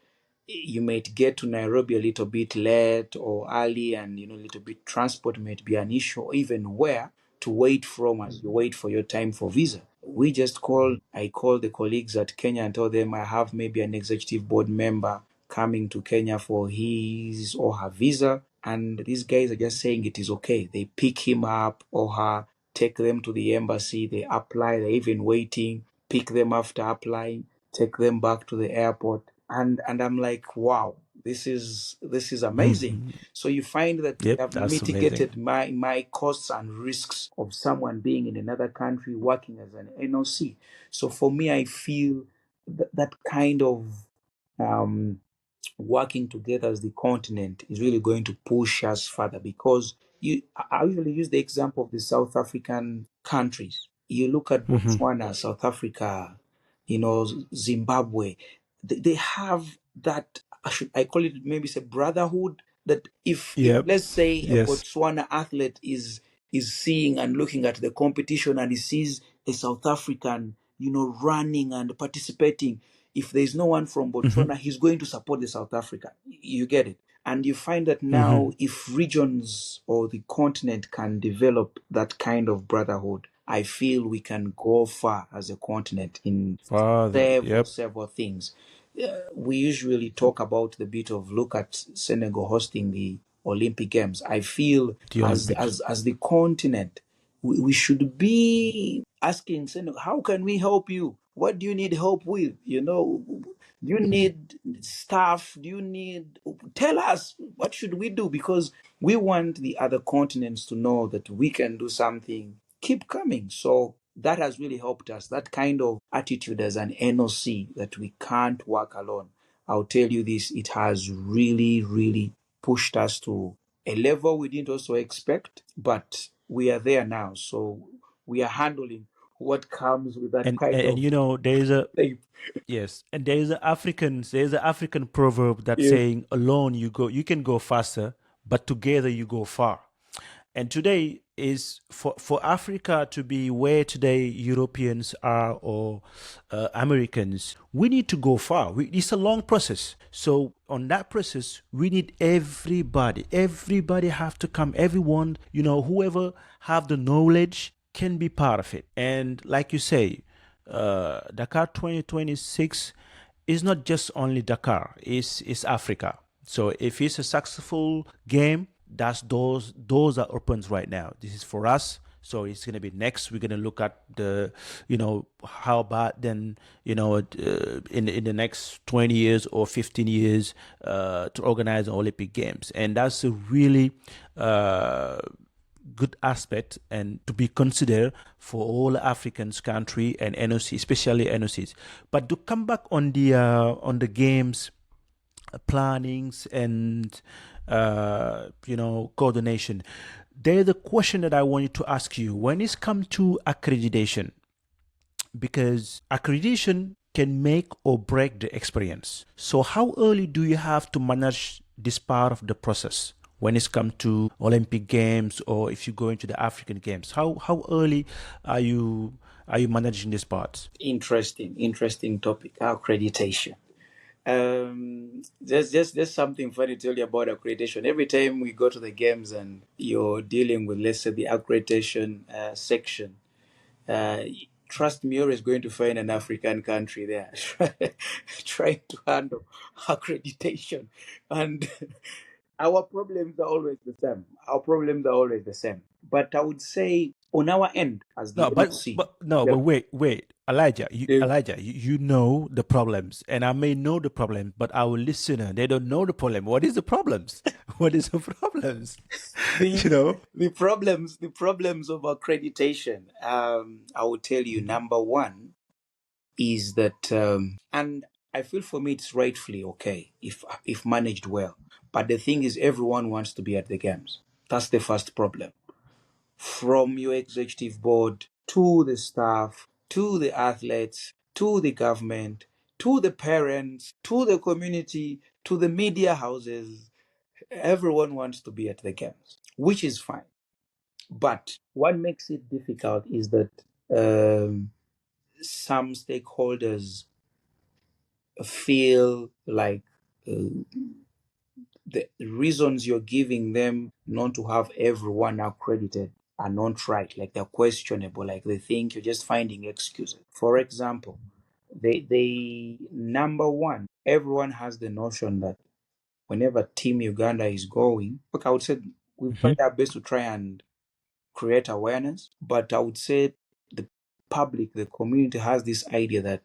you might get to Nairobi a little bit late or early, and a little bit transport might be an issue, or even where to wait from as you wait for your time for visa. I call the colleagues at Kenya and tell them I have maybe an executive board member coming to Kenya for his or her visa, and these guys are just saying it is okay. They pick him up or her, take them to the embassy, they apply, they're even waiting, pick them after applying, take them back to the airport, and I'm like, wow, this is amazing. Mhm. So you find that we Yep, have that's amazing. mitigated my costs and risks of someone being in another country working as an NOC. So for me, I feel that kind of um, working together as the continent is really going to push us further, because I usually use the example of the South African countries. You look at Hmm. Botswana, South Africa, Zimbabwe. They have that. I call it, maybe it's a brotherhood. That if Yep. let's say a Yes. Botswana athlete is seeing and looking at the competition, and he sees a South African, running and participating, if there's no one from Hmm. Botswana, he's going to support the South African. You get it? And you find that Hmm. now, if regions or the continent can develop that kind of brotherhood, I feel we can go far as a continent in Father. Yep. several things. We usually talk about the bit of, look at Senegal hosting the Olympic Games. I feel The as Olympics. as the continent, we should be asking Senegal, how can we help you? What do you need help with? Do you need staff? Do you need, tell us, what should we do? Because we want the other continents to know that we can do something. Keep coming. So that has really helped us. That kind of attitude as an NOC, that we can't work alone. I'll tell you this, it has really, really pushed us to a level we didn't also expect, but we are there now. So we are handling what comes with that kind And of there is a, thing. yes, and there's an African proverb that's Yeah. saying, alone you can go faster, but together you go far. And today is for Africa to be where today Europeans are or Americans, we need to go far. It's a long process. So on that process, we need everybody. Everybody have to come. Everyone, whoever have the knowledge can be part of it. And like you say, Dakar 2026 is not just only Dakar, it's Africa. So if it's a successful game, that's those are opens right now. This is for us. So it's gonna be next. We're gonna look at the, how about then, in the next 20 years or 15 years to organize the Olympic Games, and that's a really good aspect and to be considered for all Africans country and NOC, especially NOCs. But to come back on the games plannings and coordination, there's a question that I wanted to ask you when it's come to accreditation, because accreditation can make or break the experience. So how early do you have to manage this part of the process when it's come to Olympic Games, or if you go into the African Games? How early are you managing this part? Interesting topic. Accreditation. There's something funny to tell you about accreditation. Every time we go to the games and you're dealing with, let's say, the accreditation section, trust me, you're always going to find an African country there trying to handle accreditation. And our problems are always the same. But I would say on our end, as the No, NOC, but wait, Elijah, you know the problems, and I may know the problem, but our listener, they don't know the problem. What is the problems? What is the problems? the problems of accreditation. I will tell you, number one is that, and I feel for me it's rightfully okay if managed well. But the thing is, everyone wants to be at the games. That's the first problem. From your executive board to the staff, to the athletes, to the government, to the parents, to the community, to the media houses, everyone wants to be at the games, which is fine. But what makes it difficult is that some stakeholders feel like the reasons you're giving them not to have everyone accredited are not right, like they're questionable, like they think you're just finding excuses. For example, they number one, everyone has the notion that whenever Team Uganda is going, look, I would say we've tried our best to try and create awareness, but I would say the public, the community has this idea that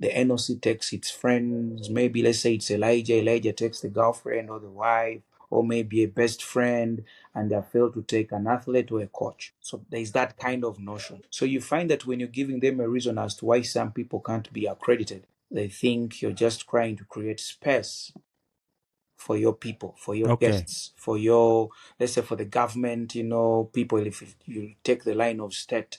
the NOC takes its friends, maybe let's say it's Elijah takes the girlfriend or the wife, or maybe a best friend, and they fail to take an athlete or a coach. So there's that kind of notion. So you find that when you're giving them a reason as to why some people can't be accredited, they think you're just trying to create space for your people, for your guests, for your, let's say, for the government, people, if you take the line of state,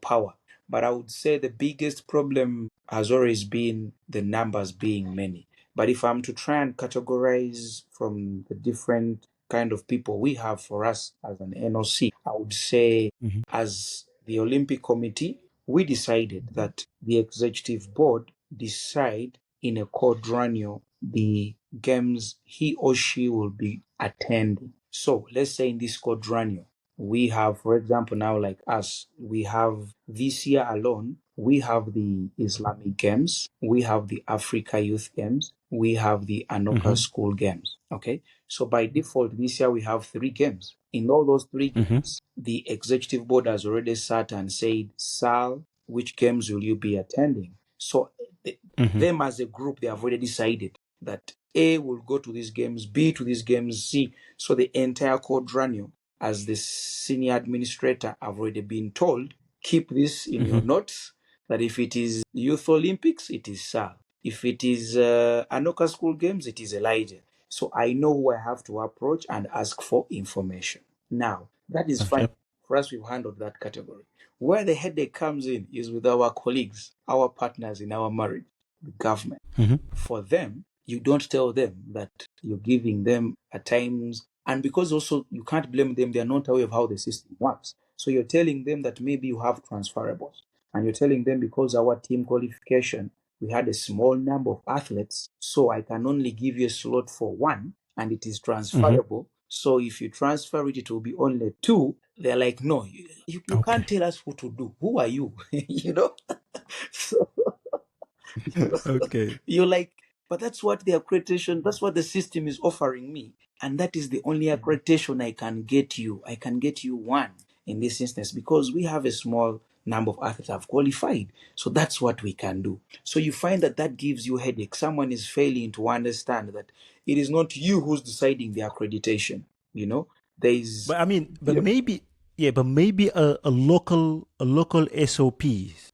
power. But I would say the biggest problem has always been the numbers being many. But if I'm to try and categorize from the different kind of people we have for us as an NOC, I would say as the Olympic Committee, we decided that the executive board decide in a quadrennial the games he or she will be attending. So let's say in this quadrennial, we have, for example, now like us, we have this year alone, we have the Islamic Games, we have the Africa Youth Games, we have the Anoka School Games. Okay, so by default, this year we have 3 games. In all those 3 games, the executive board has already sat and said, Sal, which games will you be attending? So them as a group, they have already decided that A will go to these games, B to these games, C. So the entire quadrennial, as the senior administrator, have already been told, keep this in your notes, that if it is Youth Olympics, it is Sal. If it is Anoka School Games, it is Elijah. So I know who I have to approach and ask for information. Now, that is fine. For us, we've handled that category. Where the headache comes in is with our colleagues, our partners in our marriage, the government. For them, you don't tell them that you're giving them at times And because also you can't blame them, they're not aware of how the system works. So you're telling them that maybe you have transferables. And you're telling them because our team qualification, we had a small number of athletes, so I can only give you a slot for one, and it is transferable. So if you transfer it, it will be only two. They're like, no, you Okay. can't tell us what to do. Who are you? You know? So Okay. you're like, but that's what the accreditation, that's what the system is offering me. And that is the only accreditation I can get you. I can get you one in this instance because we have a small number of athletes have qualified. So that's what we can do. So you find that that gives you headache. Someone is failing to understand that it is not you who's deciding the accreditation. You know, there is. But I mean, Yep. but maybe a local SOP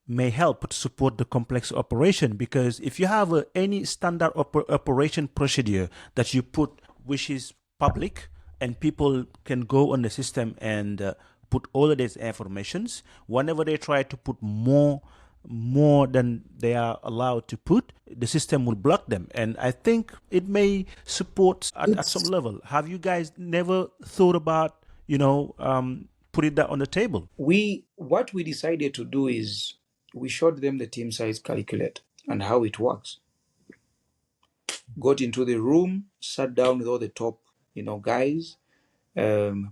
may help to support the complex operation, because if you have any standard operation procedure that you put, which is public, and people can go on the system and put all of these informations, whenever they try to put more than they are allowed to put, the system will block them. And I think it may support at some It's level. Have you guys never thought about, putting that on the table? what we decided to do is we showed them the team size calculator and how it works. Got into the room, sat down with all the top, guys,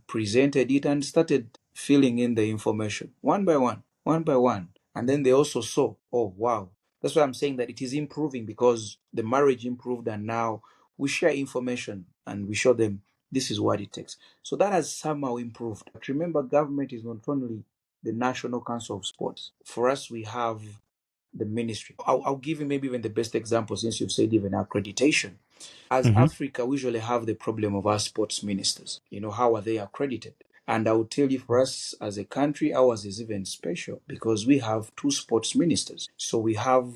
presented it and started filling in the information one by one, one by one. And then they also saw, oh, wow. That's why I'm saying that it is improving because the marriage improved and now we share information and we show them this is what it takes. So that has somehow improved. But remember, government is not only the National Council of Sports. For us, we have the ministry. I'll give you maybe even the best example since you've said even accreditation. As Africa, we usually have the problem of our sports ministers. How are they accredited? And I will tell you, for us as a country, ours is even special because we have two sports ministers. So we have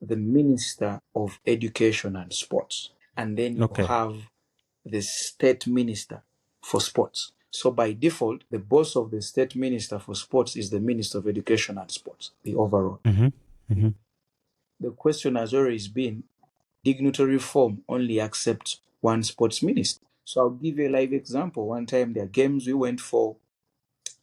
the Minister of Education and Sports, and then you Okay. have the State Minister for Sports. So by default, the boss of the State Minister for Sports is the Minister of Education and Sports, the overall. The question has always been dignitary form only accepts one sports minister. So I'll give you a live example. One time there are games we went for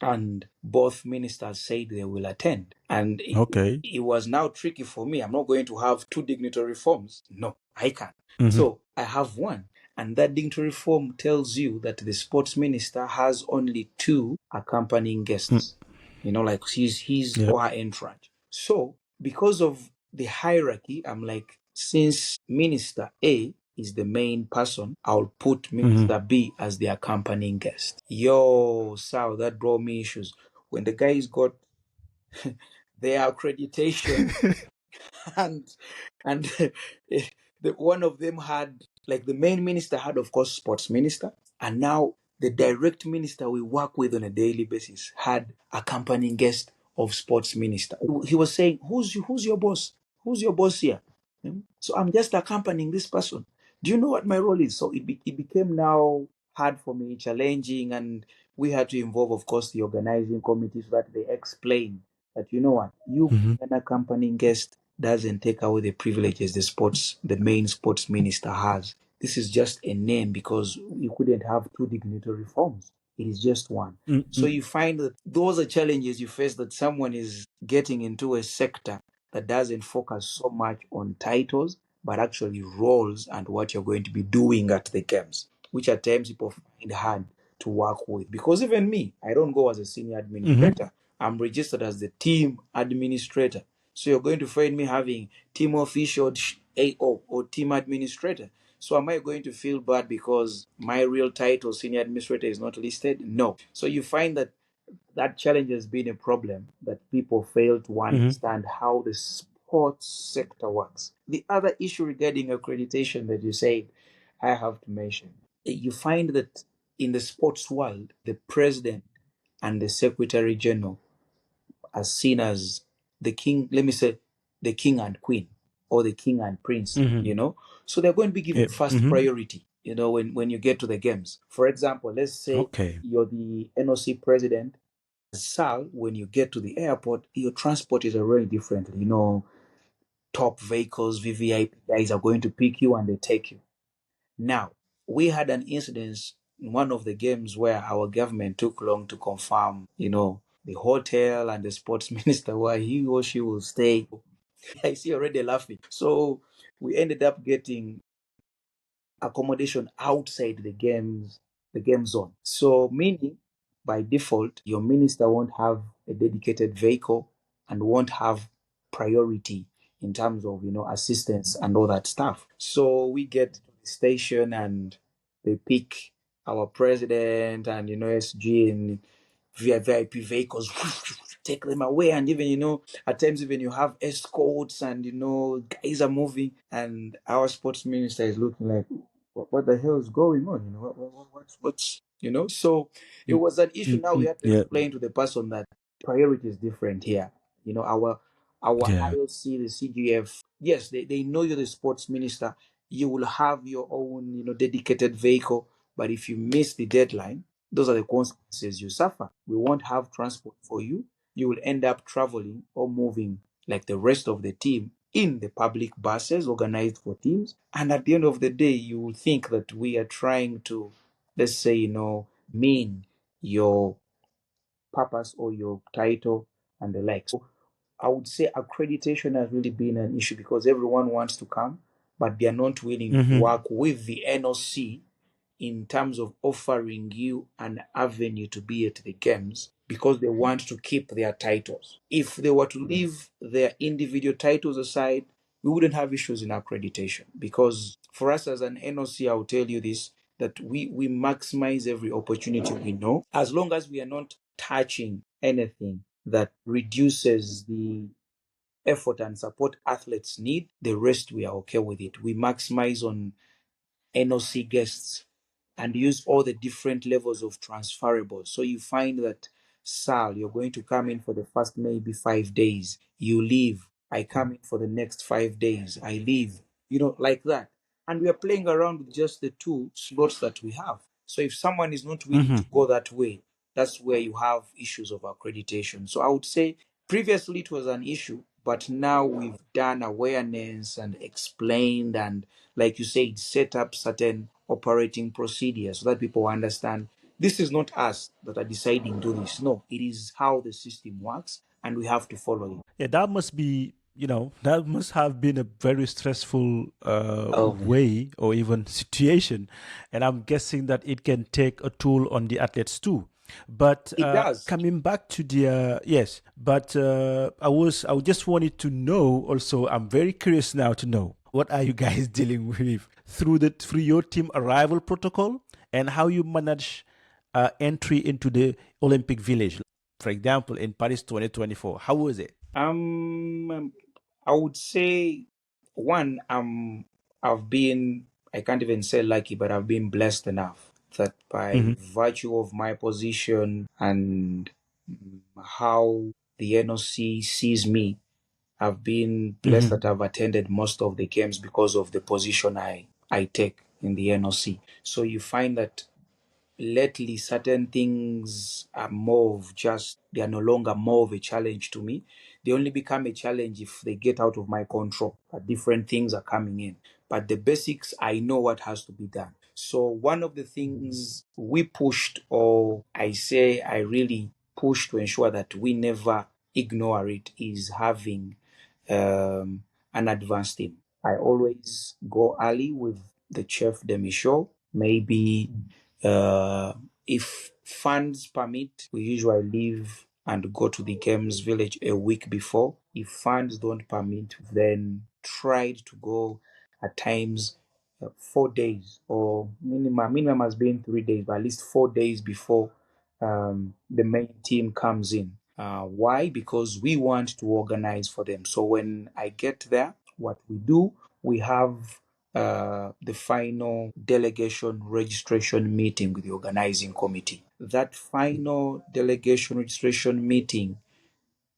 and both ministers said they will attend. And Okay. it was now tricky for me. I'm not going to have two dignitary forms. No, I can't. So I have one. And that dignitary form tells you that the sports minister has only two accompanying guests, like his Yep. or her entourage. So because of the hierarchy, I'm like, since Minister A is the main person, I'll put Minister B as the accompanying guest. Yo, Sal, that brought me issues. When the guys got their accreditation and and one of them had, like, the main minister had, of course, sports minister, and now the direct minister we work with on a daily basis had accompanying guest of sports minister. He was saying, who's your boss? Who's your boss here? So I'm just accompanying this person. Do you know what my role is? So it became now hard for me, challenging, and we had to involve, of course, the organizing committee so that they explain that, you know what, you being an accompanying guest doesn't take away the privileges the main sports minister has. This is just a name because you couldn't have two dignitary forms. It is just one. So you find that those are challenges you face, that someone is getting into a sector that doesn't focus so much on titles, but actually roles and what you're going to be doing at the games, which at times people find hard to work with. Because even me, I don't go as a senior administrator. I'm registered as the team administrator. So you're going to find me having team official AO or team administrator. So am I going to feel bad because my real title, senior administrator, is not listed? No. So you find that challenge has been a problem, that people fail to understand how the sports sector works. The other issue regarding accreditation that you said, I have to mention, you find that in the sports world, the president and the secretary general are seen as the king, let me say, the king and queen, or the king and prince, So they're going to be given Yep. first priority, when you get to the games. For example, let's say Okay. you're the NOC president. Sal, when you get to the airport, your transport is already different. Top vehicles, VVIP guys are going to pick you and they take you. Now, we had an incident one of the games where our government took long to confirm, the hotel and the sports minister where he or she will stay. I see already laughing. So we ended up getting accommodation outside the game zone. So meaning by default, your minister won't have a dedicated vehicle and won't have priority in terms of assistance and all that stuff. So we get to the station and they pick our president and SG and VIP vehicles, take them away, and even at times even you have escorts and guys are moving, and our sports minister is looking like, what the hell is going on? What's So it Mm, was an issue. mm, Now we mm. had to Yeah. explain to the person that priority is different here. Our Yeah. IOC, the CGF, yes, they know you're the sports minister. You will have your own, dedicated vehicle. But if you miss the deadline, those are the consequences you suffer. We won't have transport for you. You will end up traveling or moving like the rest of the team in the public buses organized for teams. And at the end of the day, you will think that we are trying to, let's say, mean your purpose or your title and the like. So I would say accreditation has really been an issue because everyone wants to come, but they are not willing to Mm-hmm. work with the NOC in terms of offering you an avenue to be at the games because they want to keep their titles. If they were to leave their individual titles aside, we wouldn't have issues in accreditation because for us as an NOC, I'll tell you this, that we maximize every opportunity we know as long as we are not touching anything that reduces the effort and support athletes need. The rest we are okay with it. We maximize on NOC guests and use all the different levels of transferables. So you find that, Sal, you're going to come in for the first maybe 5 days. You leave. I come in for the next 5 days. I leave. Like that. And we are playing around with just the two slots that we have. So if someone is not willing Mm-hmm. to go that way, that's where you have issues of accreditation. So I would say previously it was an issue, but now we've done awareness and explained and, like you said, set up certain operating procedures so that people understand this is not us that are deciding to do this. No, it is how the system works and we have to follow it. Yeah, that must be, that must have been a very stressful Oh, yeah. way or even situation. And I'm guessing that it can take a toll on the athletes too. But It does. coming back to the, yes, but I just wanted to know also, I'm very curious now to know what are you guys dealing with through your team arrival protocol and how you manage entry into the Olympic Village. For example, in Paris 2024, how was it? I would say one, I've been, I can't even say lucky, but I've been blessed enough that by Mm-hmm. virtue of my position and how the NOC sees me, I've been blessed Mm-hmm. that I've attended most of the games because of the position I take in the NOC. So you find that lately certain things are they are no longer more of a challenge to me. They only become a challenge if they get out of my control, that different things are coming in. But the basics, I know what has to be done. So one of the things we pushed, or I say I really push to ensure that we never ignore it, is having an advanced team. I always go early with the chef de mission. Maybe uh, if funds permit, we usually leave and go to the games village a week before. If funds don't permit, then tried to go at times 4 days, or minimum has been 3 days, but at least 4 days before the main team comes in. Why? Because we want to organize for them. So when I get there, what we do, we have the final delegation registration meeting with the organizing committee. That final delegation registration meeting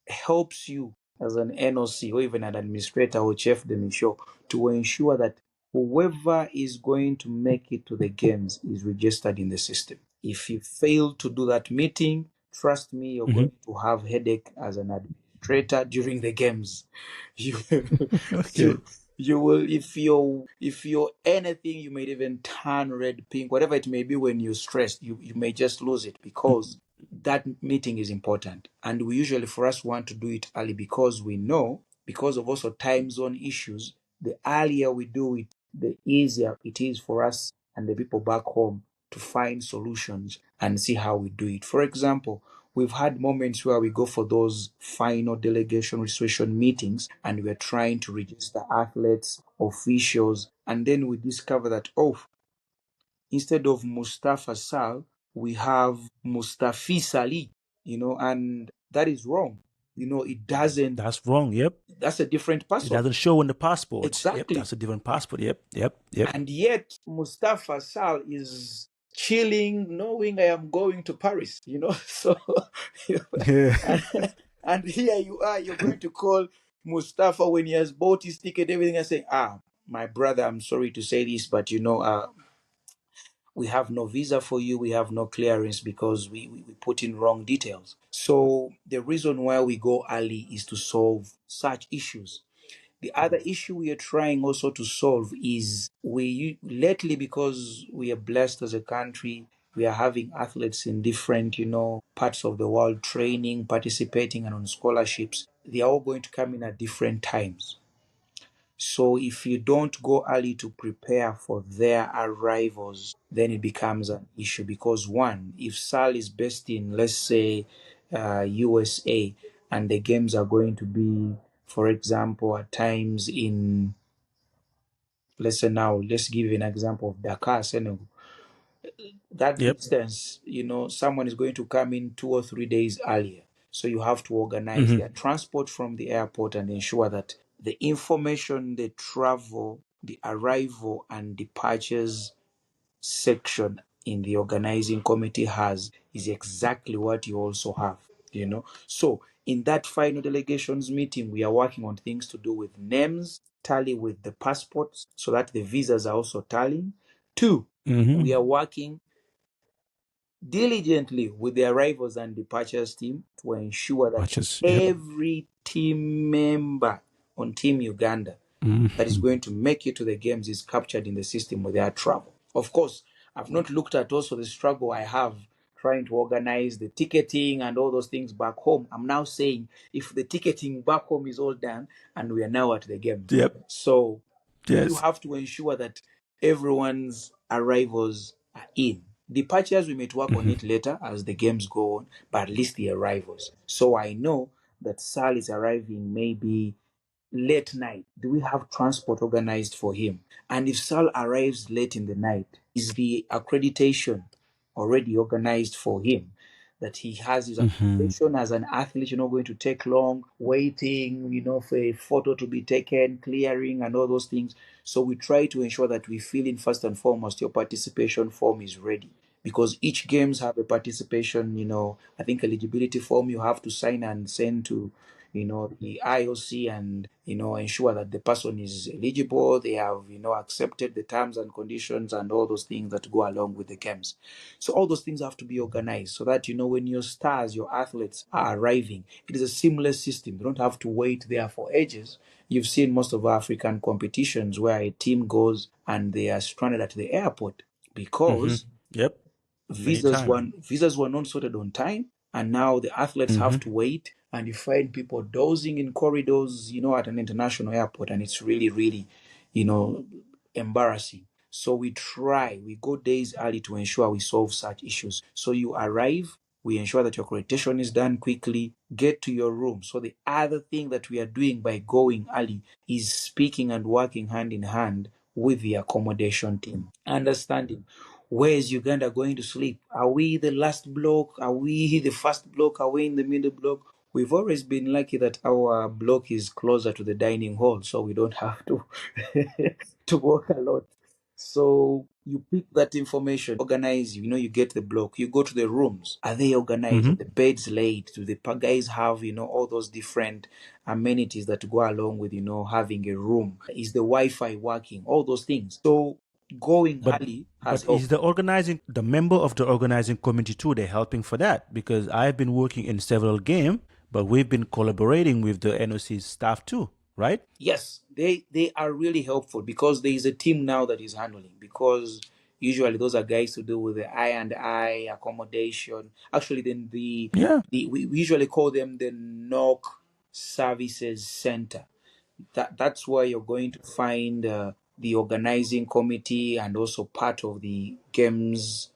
helps you as an NOC or even an administrator or chef de mission to ensure that whoever is going to make it to the games is registered in the system. If you fail to do that meeting, trust me, you're Mm-hmm. going to have headache as an administrator during the games. You, Okay. you, You will, if you're anything, you may even turn red, pink, whatever it may be. When you're stressed, you may just lose it, because that meeting is important. And we usually, for us, want to do it early, because we know, because of also time zone issues, the earlier we do it, the easier it is for us and the people back home to find solutions and see how we do it. For example, we've had moments where we go for those final delegation registration meetings, and we're trying to register athletes, officials, and then we discover that, oh, instead of Mustafa Sall, we have Mustafi Sali, and that is wrong. It doesn't, That's wrong. Yep. that's a different It person. doesn't show on the passport. Yep. Exactly. That's a different passport. Yep. And yet Mustafa Sall is chilling, knowing I am going to Paris, So, Yeah. and here you are, you're going to call Mustafa when he has bought his ticket, everything, and say, my brother, I'm sorry to say this, but we have no visa for you, we have no clearance, because we put in wrong details. So the reason why we go early is to solve such issues. The other issue we are trying also to solve is, we lately, because we are blessed as a country, we are having athletes in different, parts of the world training, participating, and on scholarships. They are all going to come in at different times. So if you don't go early to prepare for their arrivals, then it becomes an issue. Because one, if Sal is based in, let's say, USA, and the games are going to be, for example, at times in, let's say, now, let's give you an example of Dakar, Senegal. That Yep. distance, someone is going to come in 2 or 3 days earlier. So you have to organize their transport from the airport and ensure that the information, the travel, the arrival and departures section in the organizing committee has is exactly what you also have. So in that final delegations meeting, we are working on things to do with names, tally with the passports, so that the visas are also tallying. Two, we are working diligently with the arrivals and departures team to ensure that Watches. Yep. every team member on Team Uganda that is going to make it to the games is captured in the system with their travel. Of course, I've not looked at also the struggle I have trying to organize the ticketing and all those things back home. I'm now saying, if the ticketing back home is all done and we are now at the games. Yep. So you Yes. have to ensure that everyone's arrivals are in. Departures, we may work on it later as the games go on, but at least the arrivals. So I know that Sal is arriving maybe late night. Do we have transport organized for him? And if Sal arrives late in the night, is the accreditation already organized for him? That he has his accreditation as an athlete, going to take long, waiting, for a photo to be taken, clearing, and all those things. So we try to ensure that we fill in, first and foremost, your participation form is ready. Because each games have a participation, I think eligibility form you have to sign and send to the IOC, and ensure that the person is eligible, they have accepted the terms and conditions and all those things that go along with the games. So all those things have to be organized so that when your stars, your athletes are arriving, it is a seamless system. They don't have to wait there for ages. You've seen most of African competitions where a team goes and they are stranded at the airport because Yep. visas were not sorted on time, and now the athletes have to wait, and you find people dozing in corridors at an international airport, and it's really, really embarrassing. So we go days early to ensure we solve such issues. So you arrive, we ensure that your accreditation is done quickly, get to your room. So the other thing that we are doing by going early is speaking and working hand in hand with the accommodation team, understanding where is Uganda going to sleep. Are we the last block? Are we the first block? Are we in the middle block? We've always been lucky that our block is closer to the dining hall, so we don't have to to walk a lot. So you pick that information, organize, you get the block, you go to the rooms. Are they organized? Are the beds laid? Do the guys have, all those different amenities that go along with, having a room? Is the Wi-Fi working? All those things. So going But early has but is helped. the member of the organizing committee too? They're helping for that, because I've been working in several games, but we've been collaborating with the NOC staff too, right? Yes, they are really helpful because there is a team now that is handling, because usually those are guys to do with the eye and eye accommodation. Actually, then Yeah. we usually call them the NOC Services Center. That's where you're going to find the organizing committee and also part of the games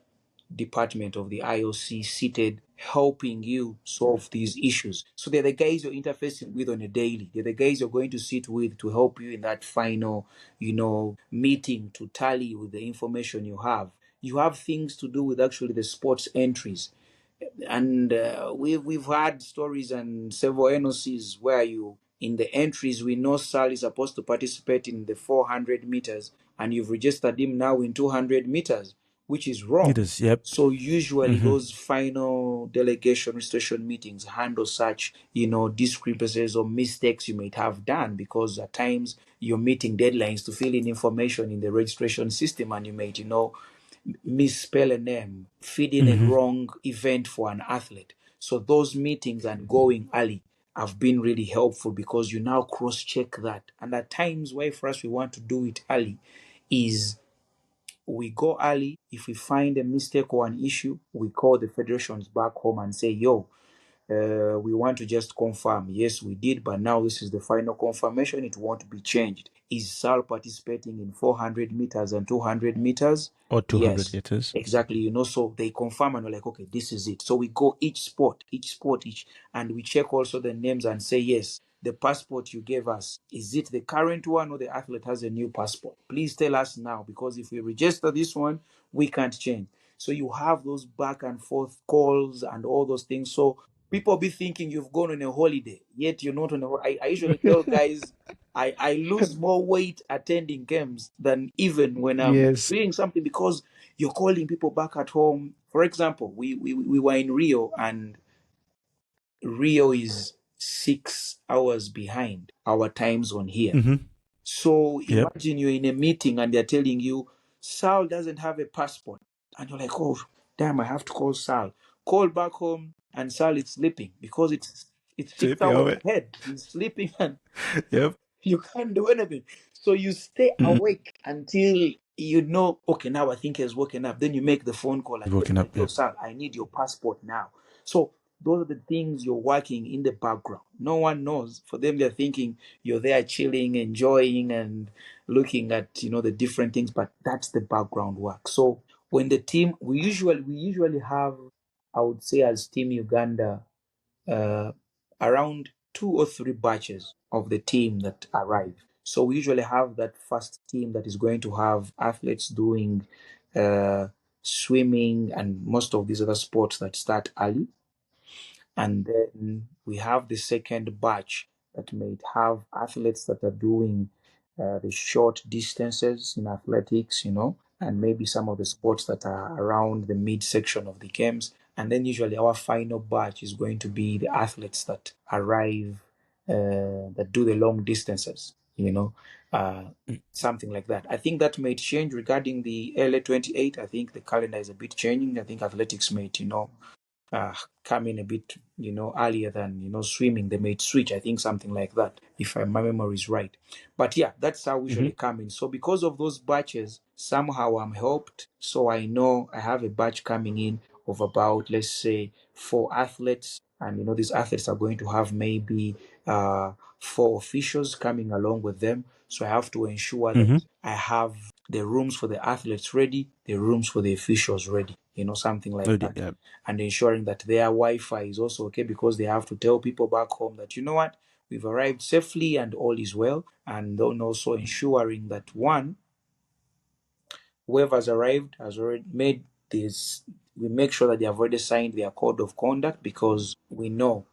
department of the IOC seated, helping you solve these issues. So they're the guys you're interfacing with on a daily. They're the guys you're going to sit with to help you in that final, meeting to tally with the information you have. You have things to do with actually the sports entries, and we've had stories and several NOCs where you in the entries we know Sal is supposed to participate in the 400 meters, and you've registered him now in 200 meters, which is It wrong. is. Yep. So usually Mm-hmm. those final delegation registration meetings handle such discrepancies or mistakes you might have done, because at times you're meeting deadlines to fill in information in the registration system, and you might misspell a name, feed in a Mm-hmm. wrong event for an athlete. So those meetings and going early have been really helpful, because you now cross check that. And at times, why for us we want to do it early is we go early. If we find a mistake or an issue, we call the federations back home and say, yo, we want to just confirm, yes, we did, but now this is the final confirmation. It won't be changed. Is Sal participating in 400 meters and 200 meters? Or 200 Yes, liters. exactly. So they confirm and we're like, okay, this is it. So we go each sport, and we check also the names and say, yes, the passport you gave us, is it the current one or the athlete has a new passport? Please tell us now, because if we register this one, we can't change. So you have those back and forth calls and all those things. So people be thinking you've gone on a holiday, yet you're not on a I usually tell guys I lose more weight attending games than even when I'm Yes. doing something, because you're calling people back at home. For example, we were in Rio, and Rio is 6 hours behind our time zone here. Mm-hmm. So Yep. imagine you're in a meeting and they're telling you Sal doesn't have a passport. And you're like, oh, damn, I have to call Sal. Call back home and Sal is sleeping, because it's six Sleeping hours away. ahead. He's sleeping and Yep. you can't do anything. So you stay Mm-hmm. awake until you know, okay, now I think he's woken up. Then you make the phone call and Waking tell him, up. yo, Yep. Sal, I need your passport now. So those are the things you're working in the background. No one knows. For them, they're thinking you're there chilling, enjoying, and looking at the different things, but that's the background work. So when the team, we usually have, I would say, as Team Uganda, uh, around 2 or 3 batches of the team that arrive. So we usually have that first team that is going to have athletes doing uh, swimming and most of these other sports that start early. And then we have the second batch that may have athletes that are doing the short distances in athletics, and maybe some of the sports that are around the midsection of the games. And then usually our final batch is going to be the athletes that arrive, that do the long distances, uh, something like that. I think that may change regarding the LA 28. I think the calendar is a bit changing. I think athletics may, uh, come in a bit, earlier than, swimming. They made switch, I think something like that, if my memory is right. But yeah, that's how we Mm-hmm. usually come in. So because of those batches, somehow I'm helped. So I know I have a batch coming in of about, let's say, 4 athletes. And, these athletes are going to have maybe 4 officials coming along with them. So I have to ensure that Mm-hmm. I have the rooms for the athletes ready, the rooms for the officials ready, something like that, Yep. and ensuring that their Wi-Fi is also okay, because they have to tell people back home that, you know what, we've arrived safely and all is well. And then also ensuring that, one, whoever's arrived has already made this. We make sure that they have already signed their code of conduct, because we know,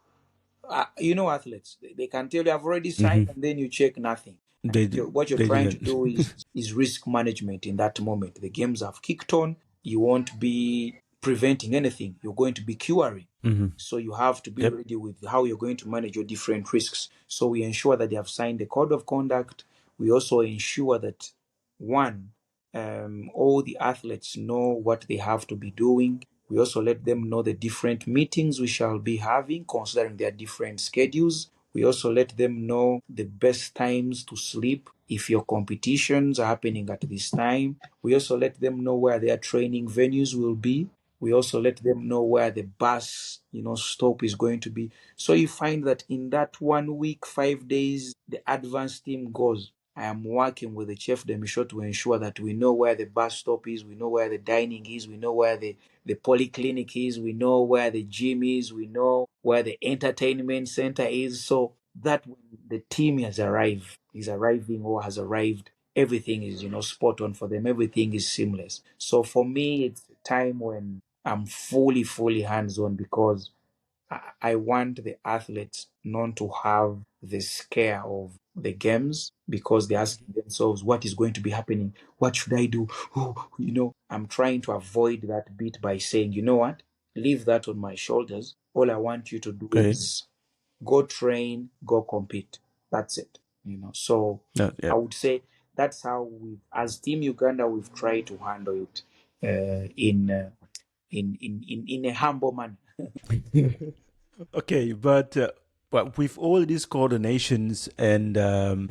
athletes, they can tell you I've already signed, Mm-hmm. and then you check nothing. And They did. what you're They trying to didn't. do is risk management in that moment. The games have kicked on. You won't be preventing anything. You're going to be curing. Mm-hmm. So you have to be Yep. ready with how you're going to manage your different risks. So we ensure that they have signed the code of conduct. We also ensure that, one, all the athletes know what they have to be doing. We also let them know the different meetings we shall be having, considering their different schedules. We also let them know the best times to sleep if your competitions are happening at this time. We also let them know where their training venues will be. We also let them know where the bus, stop is going to be. So you find that in that 1 week, 5 days, the advanced team goes. I am working with the chef de mission to ensure that we know where the bus stop is, we know where the dining is, we know where the polyclinic is, we know where the gym is, we know where the entertainment center is. So that when the team is arriving or has arrived, everything is, spot on for them. Everything is seamless. So for me, it's a time when I'm fully hands on because I want the athletes not to have the scare of the games because they're asking themselves, what is going to be happening? What should I do? Oh, I'm trying to avoid that bit by saying, you know what? Leave that on my shoulders. All I want you to do Okay. is go train, go compete. That's it. So Yeah. I would say that's how as Team Uganda, we've tried to handle it in a humble manner. Okay, but with all these coordinations and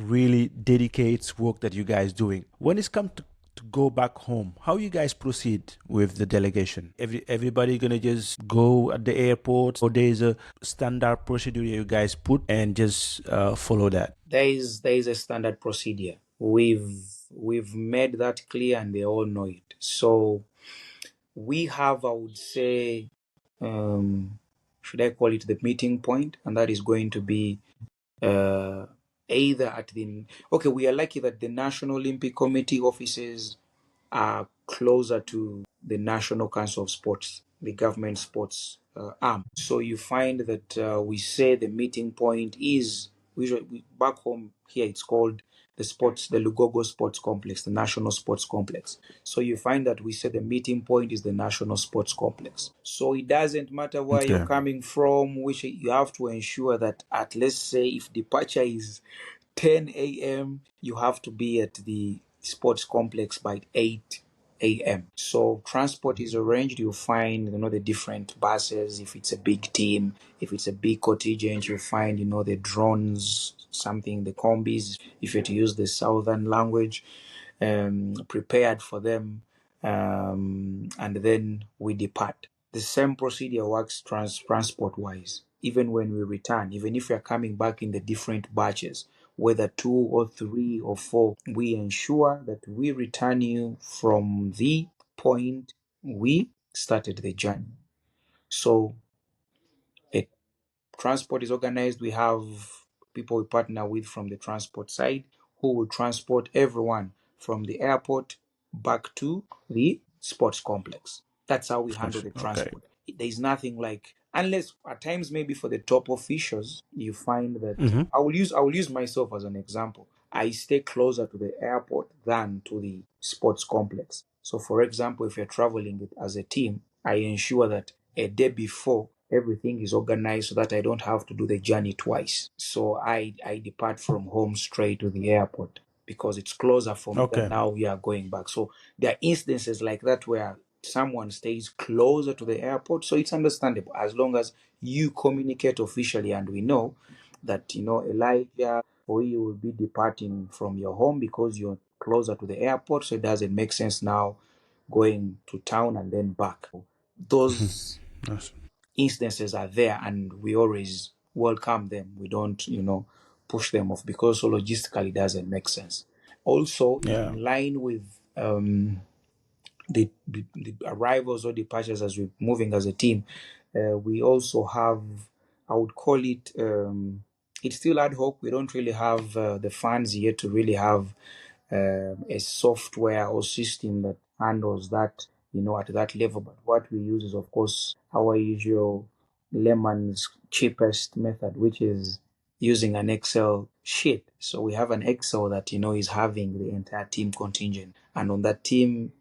really dedicates work that you guys doing, when it's come to go back home, how you guys proceed with the delegation? Everybody gonna just go at the airport, or there's a standard procedure you guys put and just follow that? There is a standard procedure. We've made that clear, and they all know it. So we have, I would say, should I call it the meeting point, and that is going to be uh, either at the okay. We are lucky that the National Olympic Committee offices are closer to the National Council of Sports, the government sports arm. So you find that we say the meeting point is back home here. It's called the Lugogo Sports Complex, the National Sports Complex. So you find that we say the meeting point is the National Sports Complex. So it doesn't matter where you're Okay. coming from, which you have to ensure that at, let's say, if departure is 10 a.m., you have to be at the sports complex by 8 a.m. So transport is arranged. You'll find, the different buses. If it's a big team, if it's a big contingent, you'll find, the drones, something, the combis, if you're to use the southern language, prepared for them. And then we depart. The same procedure works transport wise. Even when we return, even if we are coming back in the different batches, whether 2 or 3 or 4, we ensure that we return you from the point we started the journey. So a transport is organized. We have people we partner with from the transport side who will transport everyone from the airport back to the sports complex. That's how we handle the Okay. transport. There is nothing like, unless at times maybe for the top officials, you find that Mm-hmm. I will use myself as an example. I stay closer to the airport than to the sports complex. So for example, if you're traveling as a team, I ensure that a day before everything is organized so that I don't have to do the journey twice. So I depart from home straight to the airport because it's closer for me than Okay. now we are going back. So there are instances like that where someone stays closer to the airport. So it's understandable as long as you communicate officially and we know that, Elijah, or you will be departing from your home because you're closer to the airport. So it doesn't make sense now going to town and then back. Those Yes. instances are there and we always welcome them. We don't, push them off because logistically it doesn't make sense. Also, Yeah. in line with the arrivals or departures as we're moving as a team, we also have, I would call it, it's still ad hoc. We don't really have the funds yet to really have a software or system that handles that, at that level. But what we use is, of course, our usual layman's cheapest method, which is using an Excel sheet. So we have an Excel that, is having the entire team contingent. And on that team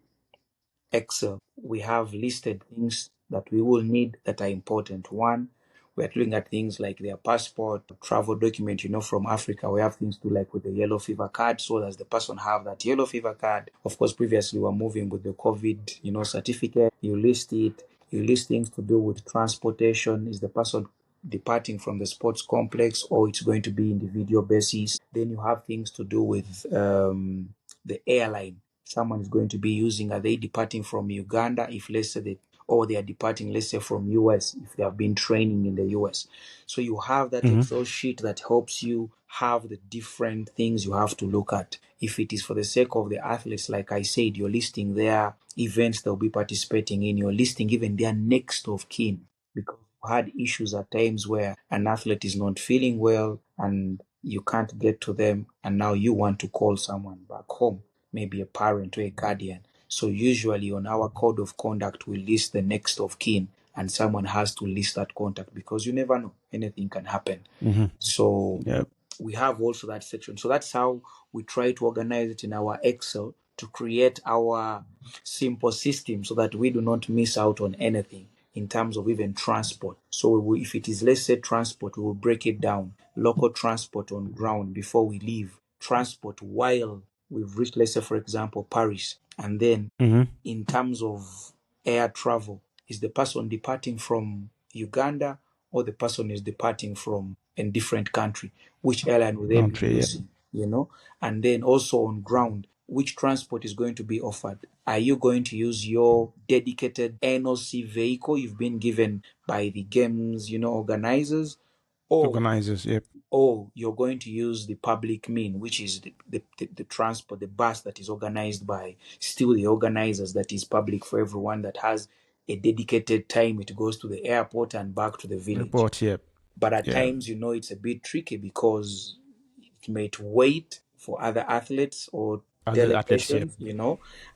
Excel, we have listed things that we will need that are important. One, we're looking at things like their passport, travel document, from Africa. We have things to like with the yellow fever card. So does the person have that yellow fever card? Of course, previously we were moving with the COVID, certificate. You list it. You list things to do with transportation. Is the person departing from the sports complex, or it's going to be individual basis. Then you have things to do with the airline. Someone is going to be using, are they departing from Uganda, if let's say or they are departing, let's say, from US, if they have been training in the US. So you have that Excel sheet that helps you have the different things you have to look at. If it is for the sake of the athletes, like I said, you're listing their events they'll be participating in, you're listing even their next of kin, because we had issues at times where an athlete is not feeling well and you can't get to them, and now you want to call someone back home, maybe a parent or a guardian. So usually on our code of conduct, we list the next of kin, and someone has to list that contact, because you never know, anything can happen. So we have also that section. So that's how we try to organize it in our Excel to create our simple system, so that we do not miss out on anything in terms of even transport. So if it is, let's say, transport, we will break it down. Local transport on ground before we leave, transport while we've reached, let's say, for example, Paris, and then in terms of air travel, is the person departing from Uganda, or the person is departing from a different country? Which airline will they be using? And then also on ground, which transport is going to be offered? Are you going to use your dedicated NOC vehicle you've been given by the games, organizers, or you're going to use the public mean, which is the transport, the bus that is organized by still the organizers, that is public for everyone, that has a dedicated time it goes to the airport and back to the village. But at times, it's a bit tricky, because it may wait for other athletes or delegations,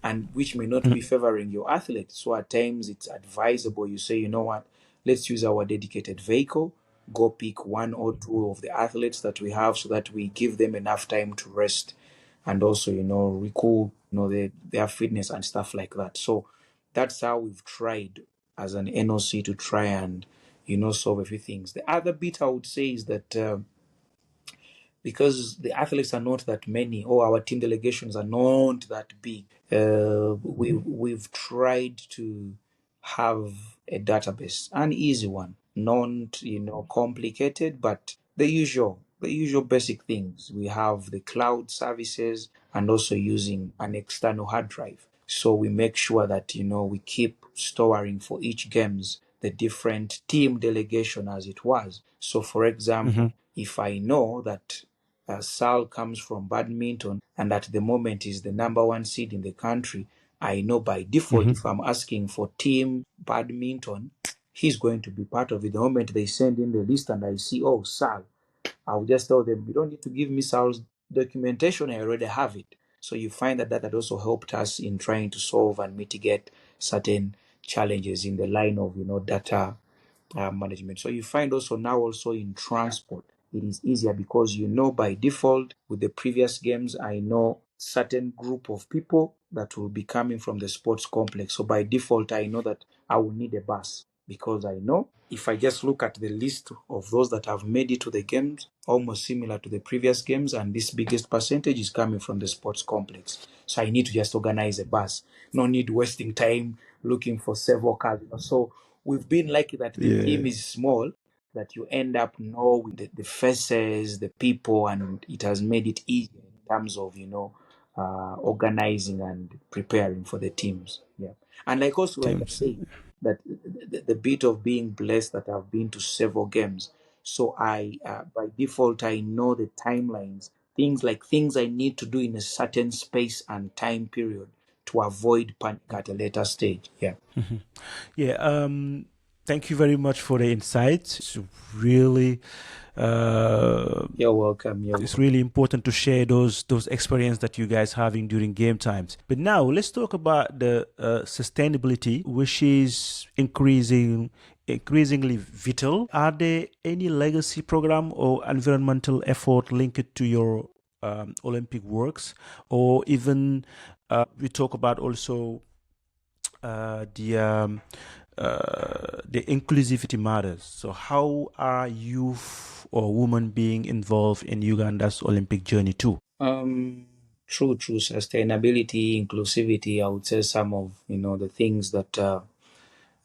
and which may not be favoring your athlete. So at times it's advisable you say, you know what, let's use our dedicated vehicle, go pick one or two of the athletes that we have, so that we give them enough time to rest and also, recall, their fitness and stuff like that. So that's how we've tried as an NOC to try and, solve a few things. The other bit I would say is that because the athletes are not that many, or our team delegations are not that big, we've tried to have a database, an easy one, not complicated, but the usual basic things. We have the cloud services, and also using an external hard drive. So we make sure that we keep storing for each games the different team delegation as it was. So for example, if I know that Sal comes from badminton, and at the moment is the number one seed in the country, I know by default, if I'm asking for team badminton, he's going to be part of it. The moment they send in the list and I see, oh, Sal, I'll just tell them, you don't need to give me Sal's documentation, I already have it. So you find that had also helped us in trying to solve and mitigate certain challenges in the line of data management. So you find also now also in transport, it is easier, because by default with the previous games, I know certain group of people that will be coming from the sports complex. So by default, I know that I will need a bus, because I know if I just look at the list of those that have made it to the games, almost similar to the previous games, and this biggest percentage is coming from the sports complex. So I need to just organize a bus. No need wasting time looking for several cars. So we've been lucky that the team is small, that you end up knowing the faces, the people, and it has made it easier in terms of organizing and preparing for the teams. And like I say, that the bit of being blessed that I've been to several games. So I, by default, I know the timelines, things I need to do in a certain space and time period to avoid panic at a later stage. Thank you very much for the insights. It's really You're welcome. it's really important to share those experiences that you guys having during game times. But now let's talk about the sustainability, which is increasingly vital. Are there any legacy program or environmental effort linked to your Olympic works, or even we talk about also the inclusivity matters. So how are youth or women being involved in Uganda's Olympic journey too? True. Sustainability, inclusivity, I would say some of the things that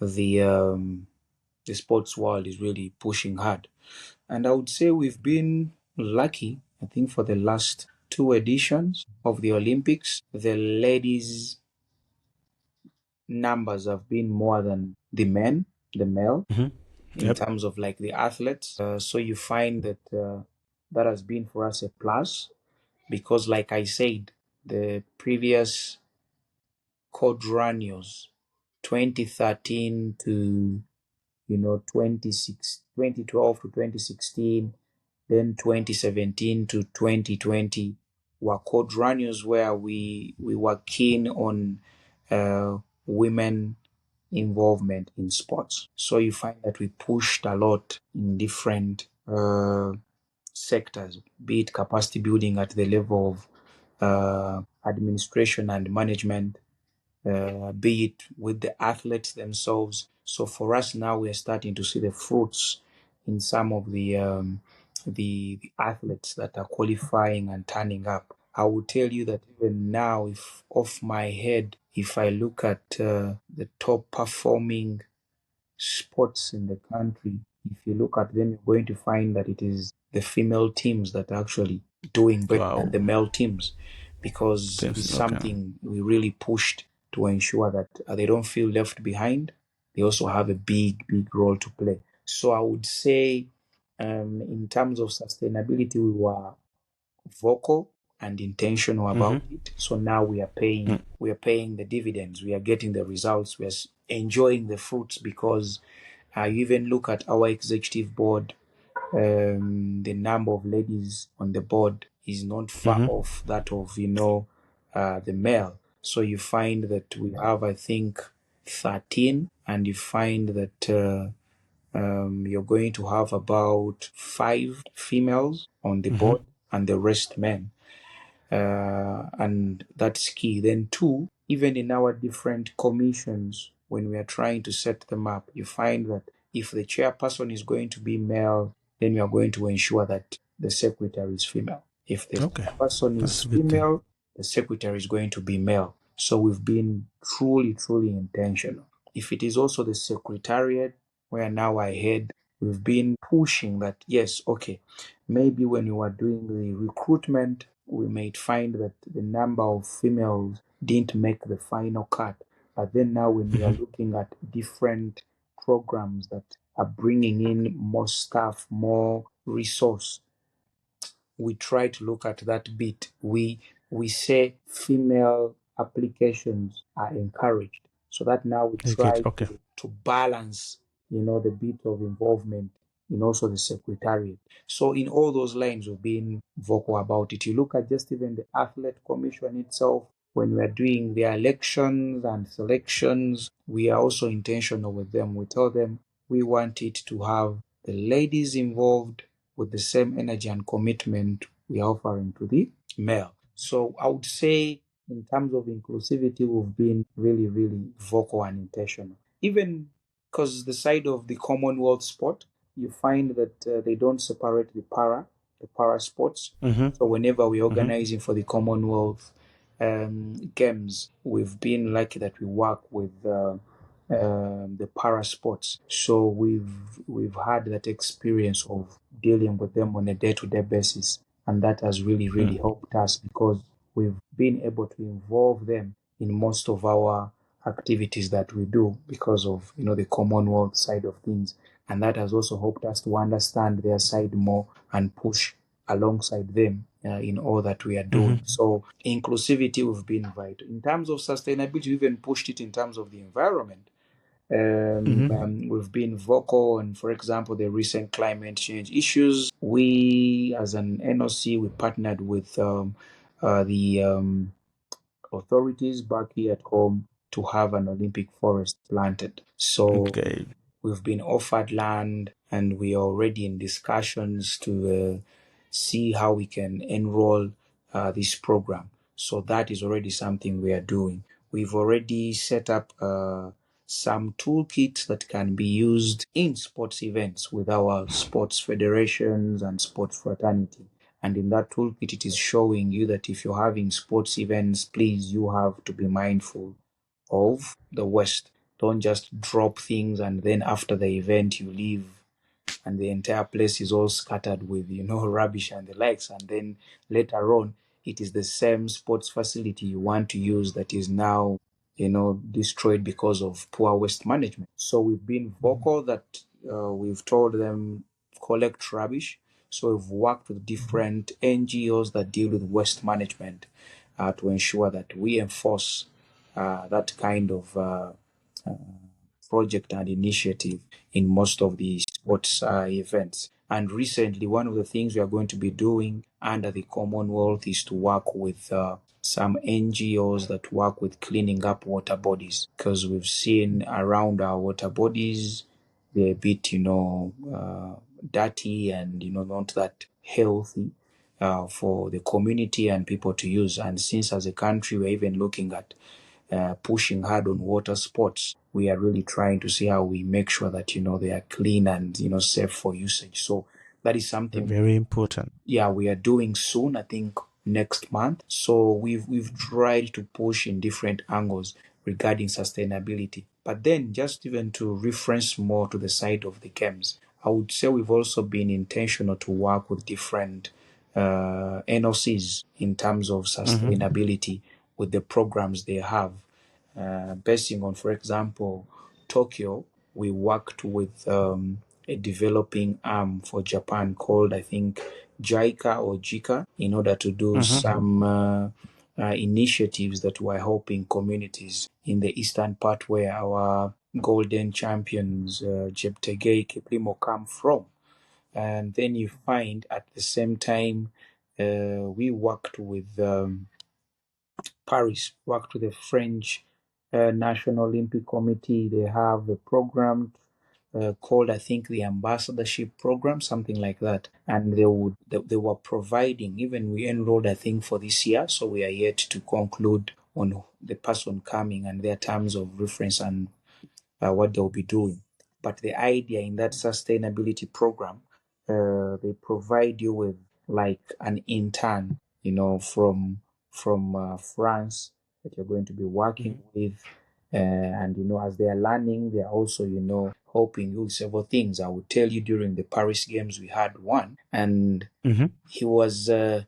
the the sports world is really pushing hard. And I would say we've been lucky, I think, for the last two editions of the Olympics. The ladies' numbers have been more than the male, in Yep. terms of like the athletes. So you find that that has been for us a plus because, like I said, the previous quadrennials, 2013 to 2012 to 2016, then 2017 to 2020 were quadrennials where we were keen on women involvement in sports. So you find that we pushed a lot in different sectors, be it capacity building at the level of administration and management, be it with the athletes themselves. So for us now, we are starting to see the fruits in some of the athletes that are qualifying and turning up. I will tell you that even now, if off my head, if I look at the top performing sports in the country, if you look at them, you're going to find that it is the female teams that are actually doing better than Wow. the male teams, because it's Okay. something we really pushed to ensure that they don't feel left behind. They also have a big, big role to play. So I would say, in terms of sustainability, we were vocal and intentional about it. So now we are paying the dividends. We are getting the results. We are enjoying the fruits because you even look at our executive board. The number of ladies on the board is not far off that of the male. So you find that we have, I think, 13, and you find that you're going to have about 5 females on the board and the rest men. And that's key. Then, two, even in our different commissions, when we are trying to set them up, you find that if the chairperson is going to be male, then we are going to ensure that the secretary is female. If the Okay. chairperson That's is a good thing. female, the secretary is going to be male. So we've been truly, truly intentional. If it is also the secretariat, where now I head, we've been pushing that, yes, okay, maybe when we were doing the recruitment, we might find that the number of females didn't make the final cut. But then now, when we are looking at different programs that are bringing in more staff, more resource, we try to look at that bit. We say female applications are encouraged, so that now we try Okay. to balance, the bit of involvement in also the secretariat. So in all those lines, we've been vocal about it. You look at just even the athlete commission itself. When we are doing the elections and selections, we are also intentional with them. We tell them we want it to have the ladies involved with the same energy and commitment we are offering to the male. So I would say, in terms of inclusivity, we've been really, really vocal and intentional. Even because the side of the Commonwealth sport, you find that they don't separate the para sports. So whenever we're organizing for the Commonwealth games, we've been lucky that we work with the para sports. So we've had that experience of dealing with them on a day-to-day basis, and that has really, really helped us because we've been able to involve them in most of our activities that we do because of the Commonwealth side of things, and that has also helped us to understand their side more and push alongside them in all that we are doing. So inclusivity, we've been vital. In terms of sustainability, we even pushed it in terms of the environment. We've been vocal on, for example, the recent climate change issues. We, as an NOC, we partnered with the authorities back here at home to have an Olympic forest planted. So Okay. we've been offered land, and we are already in discussions to see how we can enroll this program. So that is already something we are doing. We've already set up some toolkits that can be used in sports events with our sports federations and sports fraternity. And in that toolkit, it is showing you that if you're having sports events, please, you have to be mindful of the waste. Don't just drop things and then after the event you leave and the entire place is all scattered with, rubbish and the likes. And then later on, it is the same sports facility you want to use that is now, destroyed because of poor waste management. So we've been vocal that we've told them collect rubbish. So we've worked with different NGOs that deal with waste management to ensure that we enforce that kind of project and initiative in most of the sports events. And recently, one of the things we are going to be doing under the Commonwealth is to work with some NGOs that work with cleaning up water bodies, because we've seen around our water bodies they're a bit, dirty and not that healthy for the community and people to use. And since as a country we're even looking at pushing hard on water sports, we are really trying to see how we make sure that they are clean and safe for usage. So that is something very important. Yeah, we are doing soon, I think next month. So we've tried to push in different angles regarding sustainability. But then just even to reference more to the side of the games, I would say we've also been intentional to work with different NOCs in terms of sustainability with the programs they have. Basing on, for example, Tokyo, we worked with a developing arm for Japan called, I think, JICA or JICA, in order to do some initiatives that were helping communities in the eastern part where our golden champions, Jeptegei Kiplimo, come from. And then you find at the same time, we worked with Paris, worked with the French National Olympic Committee. They have a program called, I think, the ambassadorship program, something like that. And they were providing, even we enrolled, I think, for this year. So we are yet to conclude on the person coming and their terms of reference and what they'll be doing. But the idea in that sustainability program, they provide you with like an intern, from France that you're going to be working with. And as they are learning, they are also, helping you with several things. I would tell you during the Paris Games, we had one, and he was, I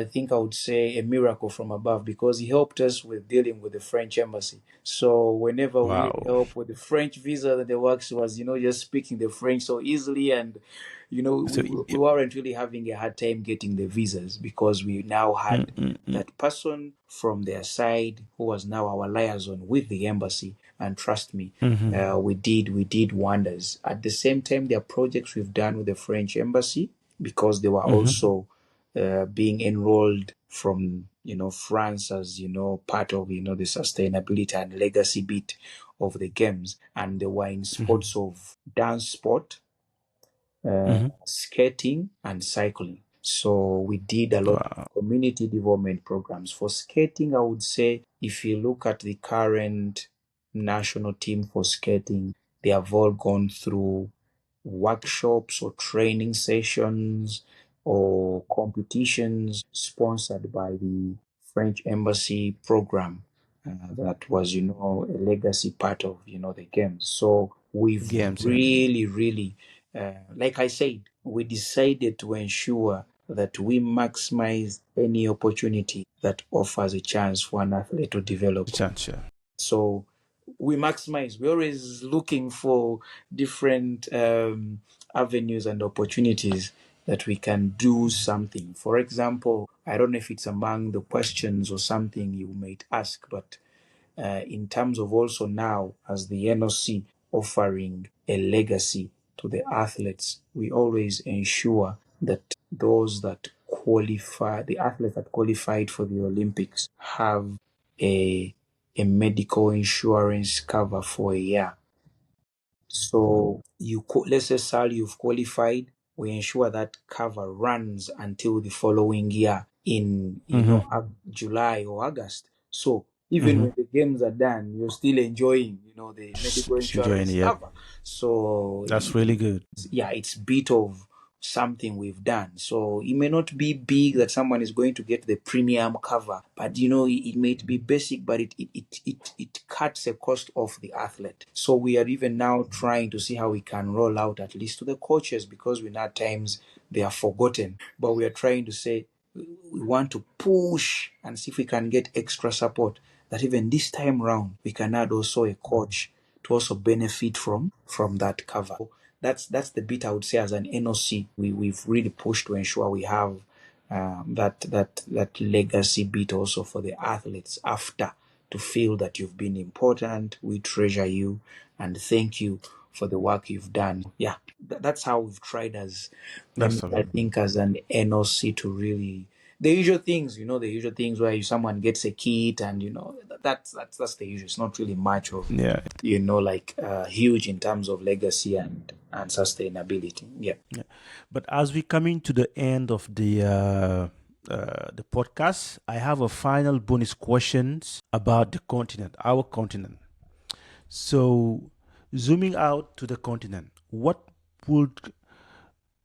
think I would say, a miracle from above, because he helped us with dealing with the French embassy. So whenever we Wow. help with the French visa, the works was, just speaking the French so easily, and So, we weren't really having a hard time getting the visas, because we now had that person from their side who was now our liaison with the embassy. And trust me, we did wonders. At the same time, there are projects we've done with the French embassy, because they were also being enrolled from France as part of the sustainability and legacy bit of the games, and they were in sports of dance sport, skating and cycling. So we did a lot of community development programs. For skating, I would say if you look at the current national team for skating, they have all gone through workshops or training sessions or competitions sponsored by the French embassy program. That was, a legacy part of, the games. So we've really, like I said, we decided to ensure that we maximize any opportunity that offers a chance for an athlete to develop. So we maximize. We're always looking for different avenues and opportunities that we can do something. For example, I don't know if it's among the questions or something you might ask, but in terms of also now as the NOC offering a legacy to the athletes, we always ensure that those that qualify, the athletes that qualified for the Olympics, have a medical insurance cover for a year. So let's say, Sal, you've qualified, we ensure that cover runs until the following year in July or August. So even when the games are done, you're still enjoying, the medical insurance cover. So that's really good. yeah, it's bit of something we've done. So it may not be big that someone is going to get the premium cover, but it may be basic, but it cuts the cost off the athlete. So we are even now trying to see how we can roll out at least to the coaches, because we know at times they are forgotten. But we are trying to say we want to push and see if we can get extra support, that even this time round we can add also a coach to also benefit from that cover. That's the bit I would say as an NOC we've really pushed to ensure we have that legacy bit also for the athletes after, to feel that you've been important, we treasure you, and thank you for the work you've done. Yeah, that's how we've tried as That's I something. think as an NOC to really, the usual things, the usual things where someone gets a kit and that's the usual. It's not really much of Yeah. huge in terms of legacy and sustainability. Yeah. Yeah. But as we coming to the end of the podcast, I have a final bonus questions about the continent, our continent. So, zooming out to the continent, would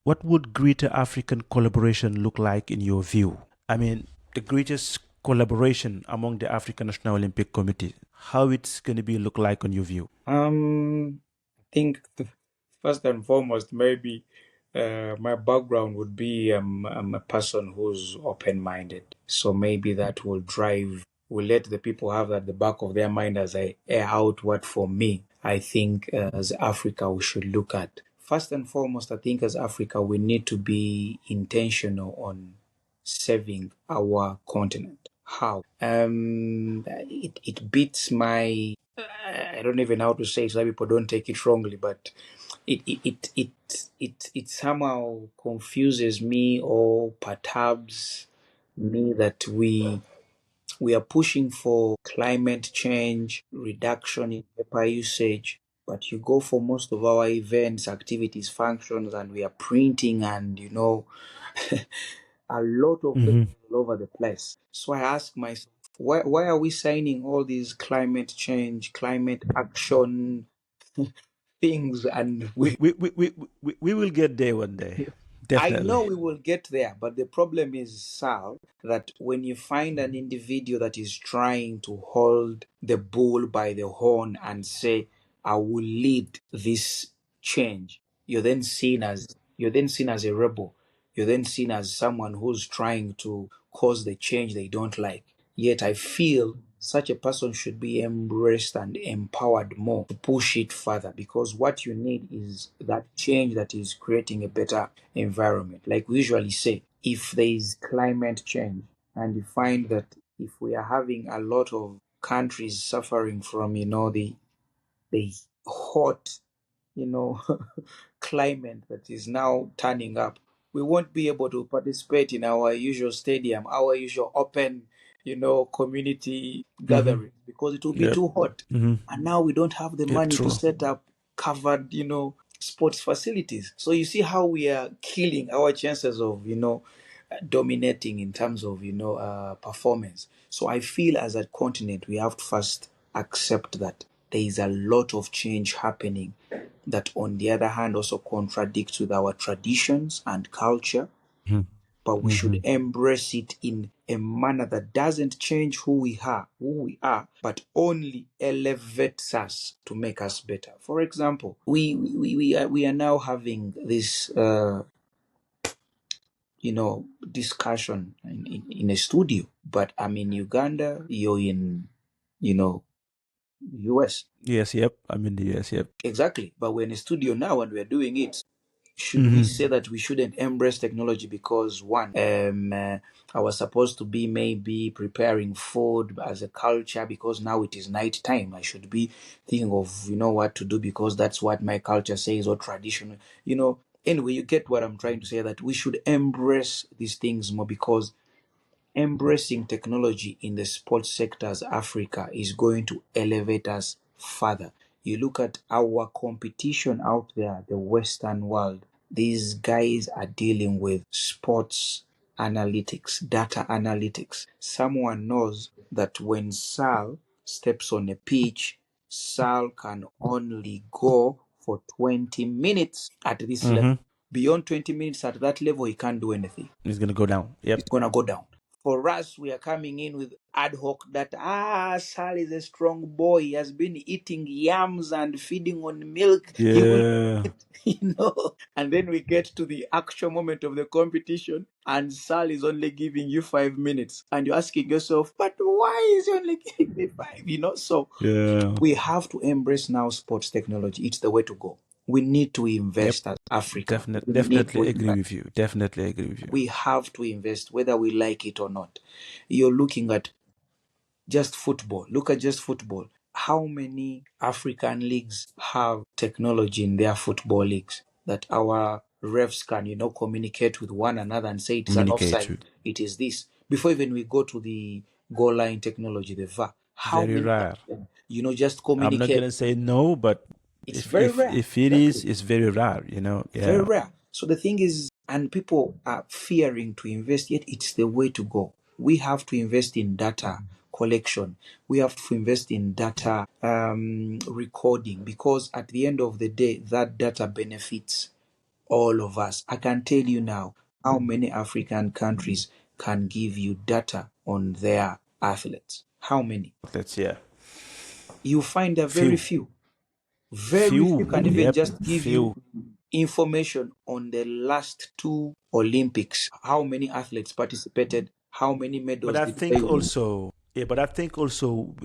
what would greater African collaboration look like in your view? I mean, the greatest collaboration among the African National Olympic Committee. How it's going to be look like on your view? I think first and foremost, maybe my background would be I'm a person who's open-minded, so maybe that will let the people have that at the back of their mind as I air out what for me I think as Africa we should look at. First and foremost, I think as Africa we need to be intentional on saving our continent. How? It beats my, I don't even know how to say it so that people don't take it wrongly, but it somehow confuses me or perturbs me that we are pushing for climate change, reduction in paper usage, but you go for most of our events, activities, functions, and we are printing and a lot of them Mm-hmm. all over the place. So I ask myself, why are we signing all these climate change, climate action things? And We will get there one day, I definitely. know we will get there, but the problem is, Sal, that when you find an individual that is trying to hold the bull by the horn and say, I will lead this change, you're then seen as a rebel. You're then seen as someone who's trying to cause the change they don't like. Yet I feel such a person should be embraced and empowered more to push it further, because what you need is that change that is creating a better environment. Like we usually say, if there is climate change and you find that if we are having a lot of countries suffering from, the hot, you know, climate that is now turning up, we won't be able to participate in our usual stadium, our usual open, community Mm-hmm. gatherings, because it will be Yep. too hot. Mm-hmm. And now we don't have the Yep. money to True. set up covered, sports facilities. So you see how we are killing our chances of, dominating in terms of, performance. So I feel as a continent, we have to first accept that there is a lot of change happening that on the other hand also contradicts with our traditions and culture, but we should Mm-hmm. embrace it in a manner that doesn't change who we are, but only elevates us to make us better. For example, we are now having this discussion in a studio, but I'm in Uganda, you're in US. Yes. Yep. I'm in the US. Yep. Exactly, but we're in a studio now and we're doing it. Should we Mm-hmm. say that we shouldn't embrace technology because one, I was supposed to be maybe preparing food as a culture, because now it is night time. I should be thinking of what to do because that's what my culture says, or tradition. Anyway, you get what I'm trying to say, that we should embrace these things more, because embracing technology in the sports sector as Africa is going to elevate us further. You look at our competition out there, the Western world, these guys are dealing with sports analytics, data analytics. Someone knows that when Sal steps on a pitch, Sal can only go for 20 minutes at this level. Mm-hmm. Beyond 20 minutes at that level, he can't do anything. It's gonna go down. Yep. It's going to go down. For us, we are coming in with ad hoc that, Sal is a strong boy. He has been eating yams and feeding on milk. He will, Yeah. And then we get to the actual moment of the competition, and Sal is only giving you 5 minutes. And you're asking yourself, but why is he only giving me 5? So Yeah. we have to embrace now sports technology. It's the way to go. We need to invest as Africa. We need to Definitely agree invest. with you. Definitely agree with you. We have to invest, whether we like it or not. You're looking at just football. Look at just football. How many African leagues have technology in their football leagues that our refs can, communicate with one another and say it is an Communicate offside, to. it is this. Before even we go to the goal line technology, the VAR, how Very many rare. of them, just I'm not communicate? gonna say no, but It's very rare. if it is, it's very rare. Yeah. Very rare. So the thing is, and people are fearing to invest, yet it's the way to go. We have to invest in data collection. We have to invest in data recording, because at the end of the day, that data benefits all of us. I can tell you now how many African countries can give you data on their athletes. How many? Yeah. You find there are very few. Very few can even Yep. just give you information on the last 2 Olympics. How many athletes participated? How many medals But I did they think win? also,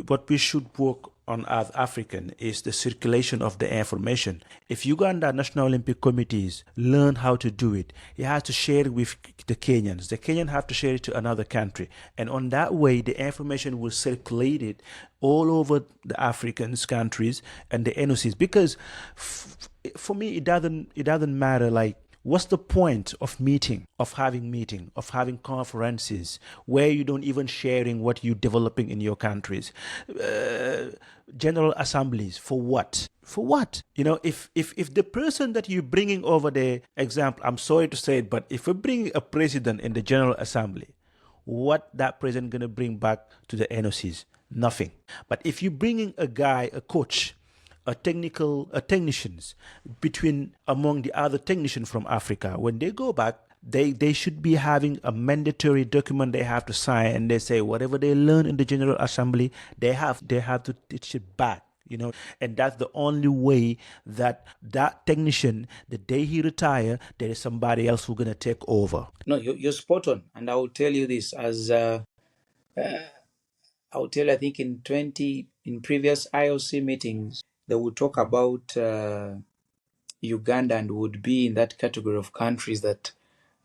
what we should work on as African is the circulation of the information. If Uganda National Olympic Committees learn how to do it, it has to share it with the Kenyans. The Kenyans have to share it to another country, and on that way, the information will circulate it all over the African countries and the NOCs. Because for me, it doesn't matter like. What's the point of having conferences where you don't even sharing what you're developing in your countries? General assemblies for what? For what? If the person that you're bringing over the example, I'm sorry to say it, but if we bring a president in the General Assembly, what that president gonna bring back to the NOCs? Nothing. But if you're bringing a guy, a coach, a technicians among the other technicians from Africa, when they go back, they should be having a mandatory document they have to sign, and they say whatever they learn in the General Assembly, they have to teach it back. And that's the only way that technician, the day he retire, there is somebody else who's gonna take over. No, you're spot on. And I will tell you this as I think in previous IOC meetings, they would talk about Uganda, and would be in that category of countries that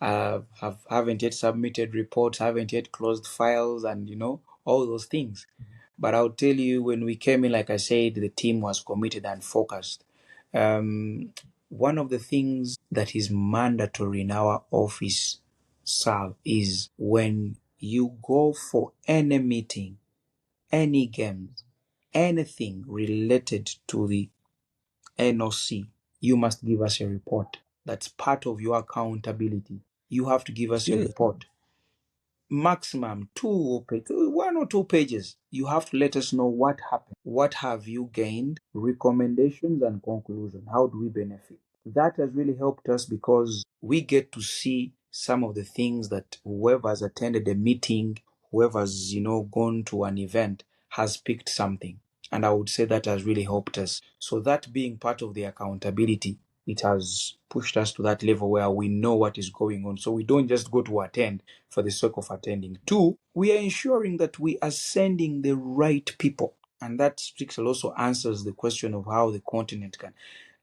haven't yet submitted reports, haven't yet closed files, and all those things. But I'll tell you, when we came in, like I said, the team was committed and focused. One of the things that is mandatory in our office, Sal, is when you go for any meeting, any games, anything related to the NOC, you must give us a report. That's part of your accountability. You have to give us a report. Maximum 1 or 2 pages. You have to let us know what happened. What have you gained? Recommendations and conclusion. How do we benefit? That has really helped us, because we get to see some of the things that whoever's attended a meeting, whoever's gone to an event, has picked something. And I would say that has really helped us. So that being part of the accountability, it has pushed us to that level where we know what is going on. So we don't just go to attend for the sake of attending. 2, we are ensuring that we are sending the right people. And that strictly also answers the question of how the continent can.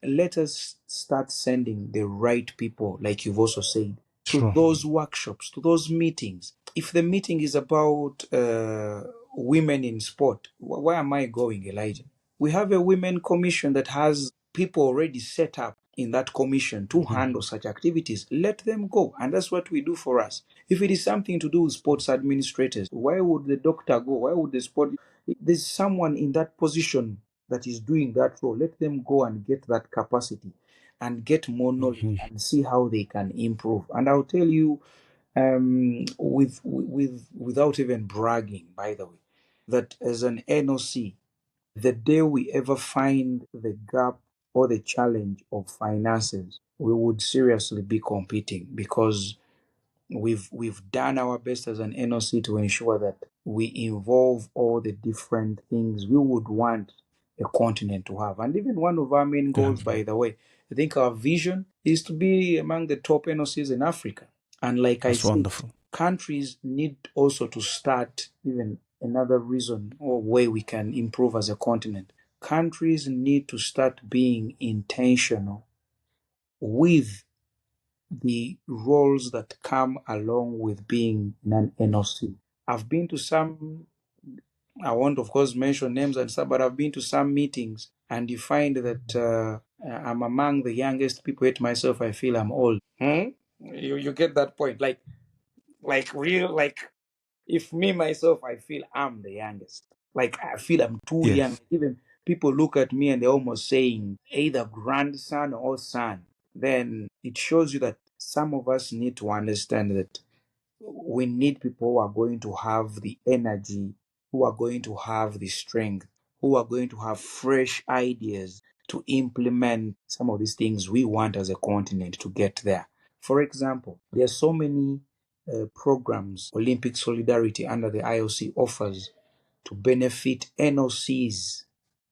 Let us start sending the right people, like you've also said, to those workshops, to those meetings. If the meeting is about women in sport, why am I going, Elijah? We have a women commission that has people already set up in that commission to handle such activities. Let them go. And that's what we do for us. If it is something to do with sports administrators, why would the doctor go? Why would the sport? There's someone in that position that is doing that role. Let them go and get that capacity and get more knowledge and see how they can improve. And I'll tell you, without even bragging, by the way, that as an NOC, the day we ever find the gap or the challenge of finances, we would seriously be competing, because we've done our best as an NOC to ensure that we involve all the different things we would want a continent to have. And even one of our main goals, by the way, I think our vision is to be among the top NOCs in Africa. And like I That's said, wonderful. countries need also to start, even another reason or way we can improve as a continent. Countries need to start being intentional with the roles that come along with being an NOC. I've been to some, I won't, of course, mention names and stuff, but I've been to some meetings, and you find that I'm among the youngest people. Yet myself, I feel I'm old. You get that point? Like real, like if me myself, I feel I'm the youngest. Like I feel I'm too young. Yes. Even people look at me and they're almost saying either grandson or son. Then it shows you that some of us need to understand that we need people who are going to have the energy, who are going to have the strength, who are going to have fresh ideas to implement some of these things we want as a continent to get there. For example, there are so many programs Olympic Solidarity under the IOC offers to benefit NOCs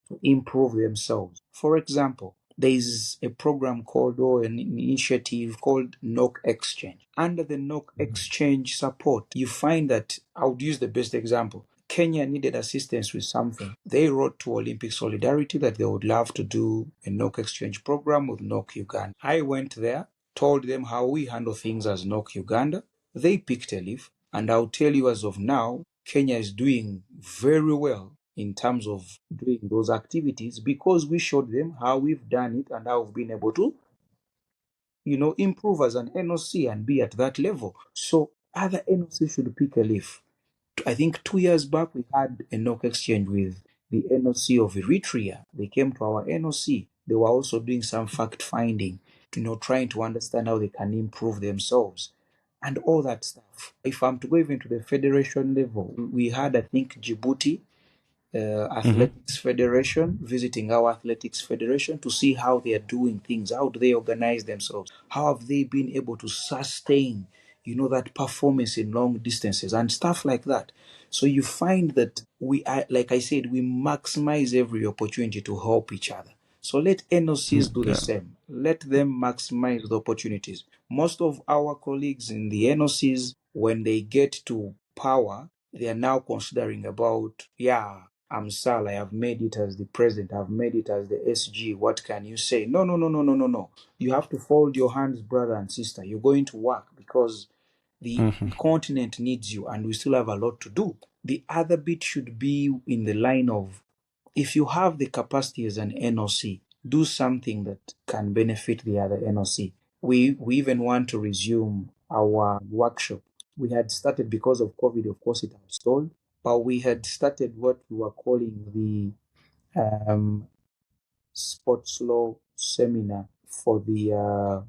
to improve themselves. For example, there is a program called, or an initiative called NOC Exchange. Under the NOC Exchange support, you find that, I would use the best example. Kenya needed assistance with something. They wrote to Olympic Solidarity that they would love to do a NOC Exchange program with NOC Uganda. I went there, told them how we handle things as NOC Uganda. They picked a leaf, and I'll tell you as of now, Kenya is doing very well in terms of doing those activities, because we showed them how we've done it and how we've been able to, improve as an NOC and be at that level. So other NOC should pick a leaf. I think 2 years back we had a NOC exchange with the NOC of Eritrea. They came to our NOC. They were also doing some fact finding, trying to understand how they can improve themselves and all that stuff. If I'm to go even to the federation level, we had, I think, Djibouti Athletics Federation, visiting our Athletics Federation to see how they are doing things, how do they organize themselves, how have they been able to sustain, that performance in long distances and stuff like that. So you find that we are, like I said, we maximize every opportunity to help each other. So let NOCs do the Yeah. same. Let them maximize the opportunities. Most of our colleagues in the NOCs, when they get to power, they are now considering about, yeah, I'm Sal, I have made it as the president, I've made it as the SG. What can you say? No, no, no, no, no, no, no. You have to fold your hands, brother and sister. You're going to work, because the continent needs you, and we still have a lot to do. The other bit should be in the line of, if you have the capacity as an NOC, do something that can benefit the other NOC. We even want to resume our workshop. We had started, because of COVID, of course, it was stalled, but we had started what we were calling the sports law seminar for the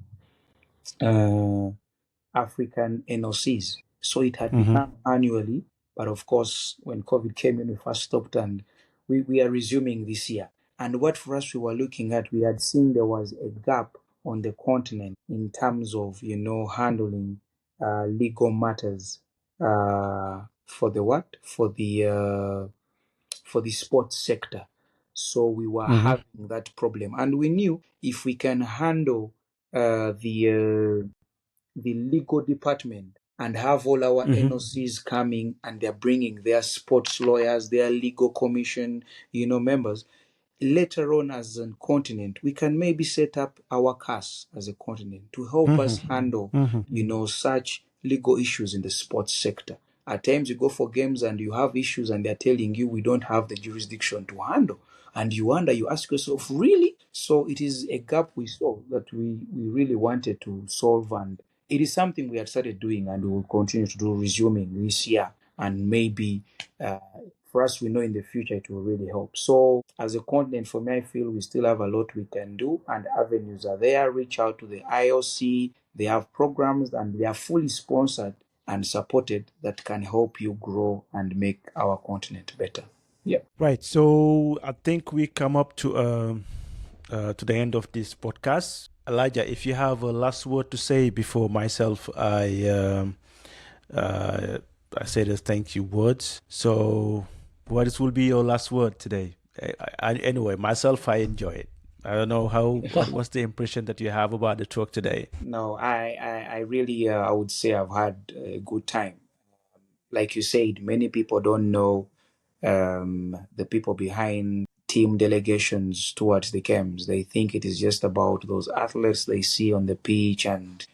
African NOCs. So it had become annually, but of course, when COVID came in, we first stopped, and we are resuming this year. And what for us we were looking at, we had seen there was a gap on the continent in terms of, handling legal matters for the what? For the sports sector. So we were having that problem, and we knew if we can handle the legal department and have all our NOCs coming, and they're bringing their sports lawyers, their legal commission, members. Later on, as a continent, we can maybe set up our CAS as a continent to help us handle, such legal issues in the sports sector. At times, you go for games and you have issues, and they're telling you we don't have the jurisdiction to handle. And you wonder, you ask yourself, really? So it is a gap we saw that we really wanted to solve, and it is something we had started doing, and we will continue to do, resuming this year. And maybe for us, we know in the future it will really help. So as a continent, for me, I feel we still have a lot we can do, and avenues are there. Reach out to the IOC. They have programs, and they are fully sponsored and supported, that can help you grow and make our continent better. Yeah. Right. So I think we come up to to the end of this podcast. Elijah, if you have a last word to say before myself, I say the thank you words. So, what will be your last word today? Anyway, myself, I enjoy it. I don't know what's the impression that you have about the talk today? No, I really, I would say I've had a good time. Like you said, many people don't know the people behind team delegations towards the games. They think it is just about those athletes they see on the pitch and,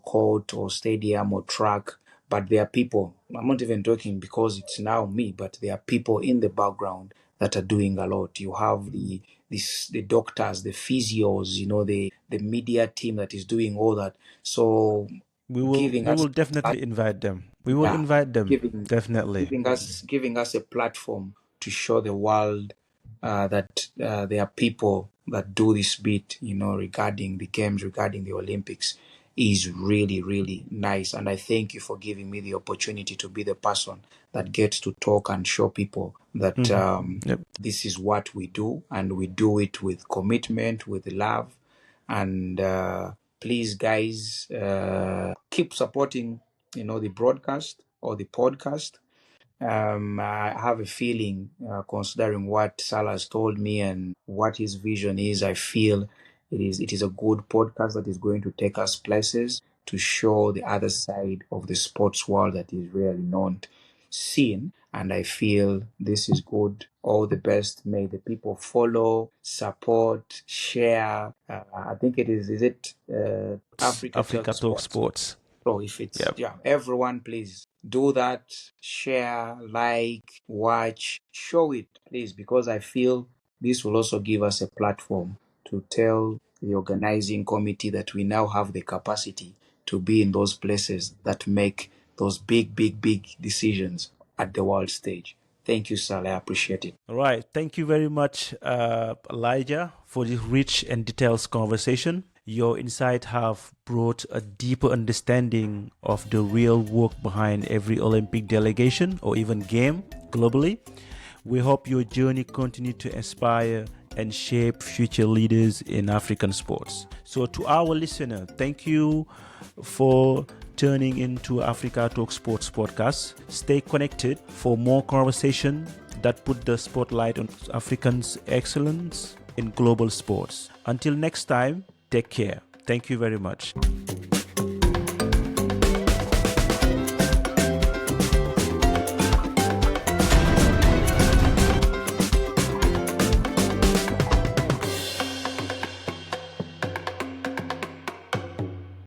court or stadium or track. But there are people, I'm not even talking because it's now me, but there are people in the background that are doing a lot. You have the doctors, the physios, the media team that is doing all that. So giving We us will definitely invite them. We will yeah, invite them giving definitely. giving us a platform to show the world that there are people that do this bit, regarding the games, regarding the Olympics, is really, really nice. And I thank you for giving me the opportunity to be the person that gets to talk and show people that Yep. this is what we do, and we do it with commitment, with love, and please, guys, keep supporting, the broadcast or the podcast. I have a feeling, considering what Salah has told me and what his vision is, I feel it is a good podcast that is going to take us places to show the other side of the sports world that is really not seen. And I feel this is good. All the best. May the people follow, support, share. I think it is it Africa Africa Talk Talk Sports? Sports. So if it's, Yep. everyone, please do that, share, like, watch, show it, please, because I feel this will also give us a platform to tell the organizing committee that we now have the capacity to be in those places that make those big, big, big decisions at the world stage. Thank you, Sal. I appreciate it. All right. Thank you very much, Elijah, for this rich and detailed conversation. Your insights have brought a deeper understanding of the real work behind every Olympic delegation or even game globally. We hope your journey continues to inspire and shape future leaders in African sports. So, to our listener, thank you for tuning into Africa Talk Sports podcast. Stay connected for more conversation that put the spotlight on Africans' excellence in global sports. Until next time, take care. Thank you very much.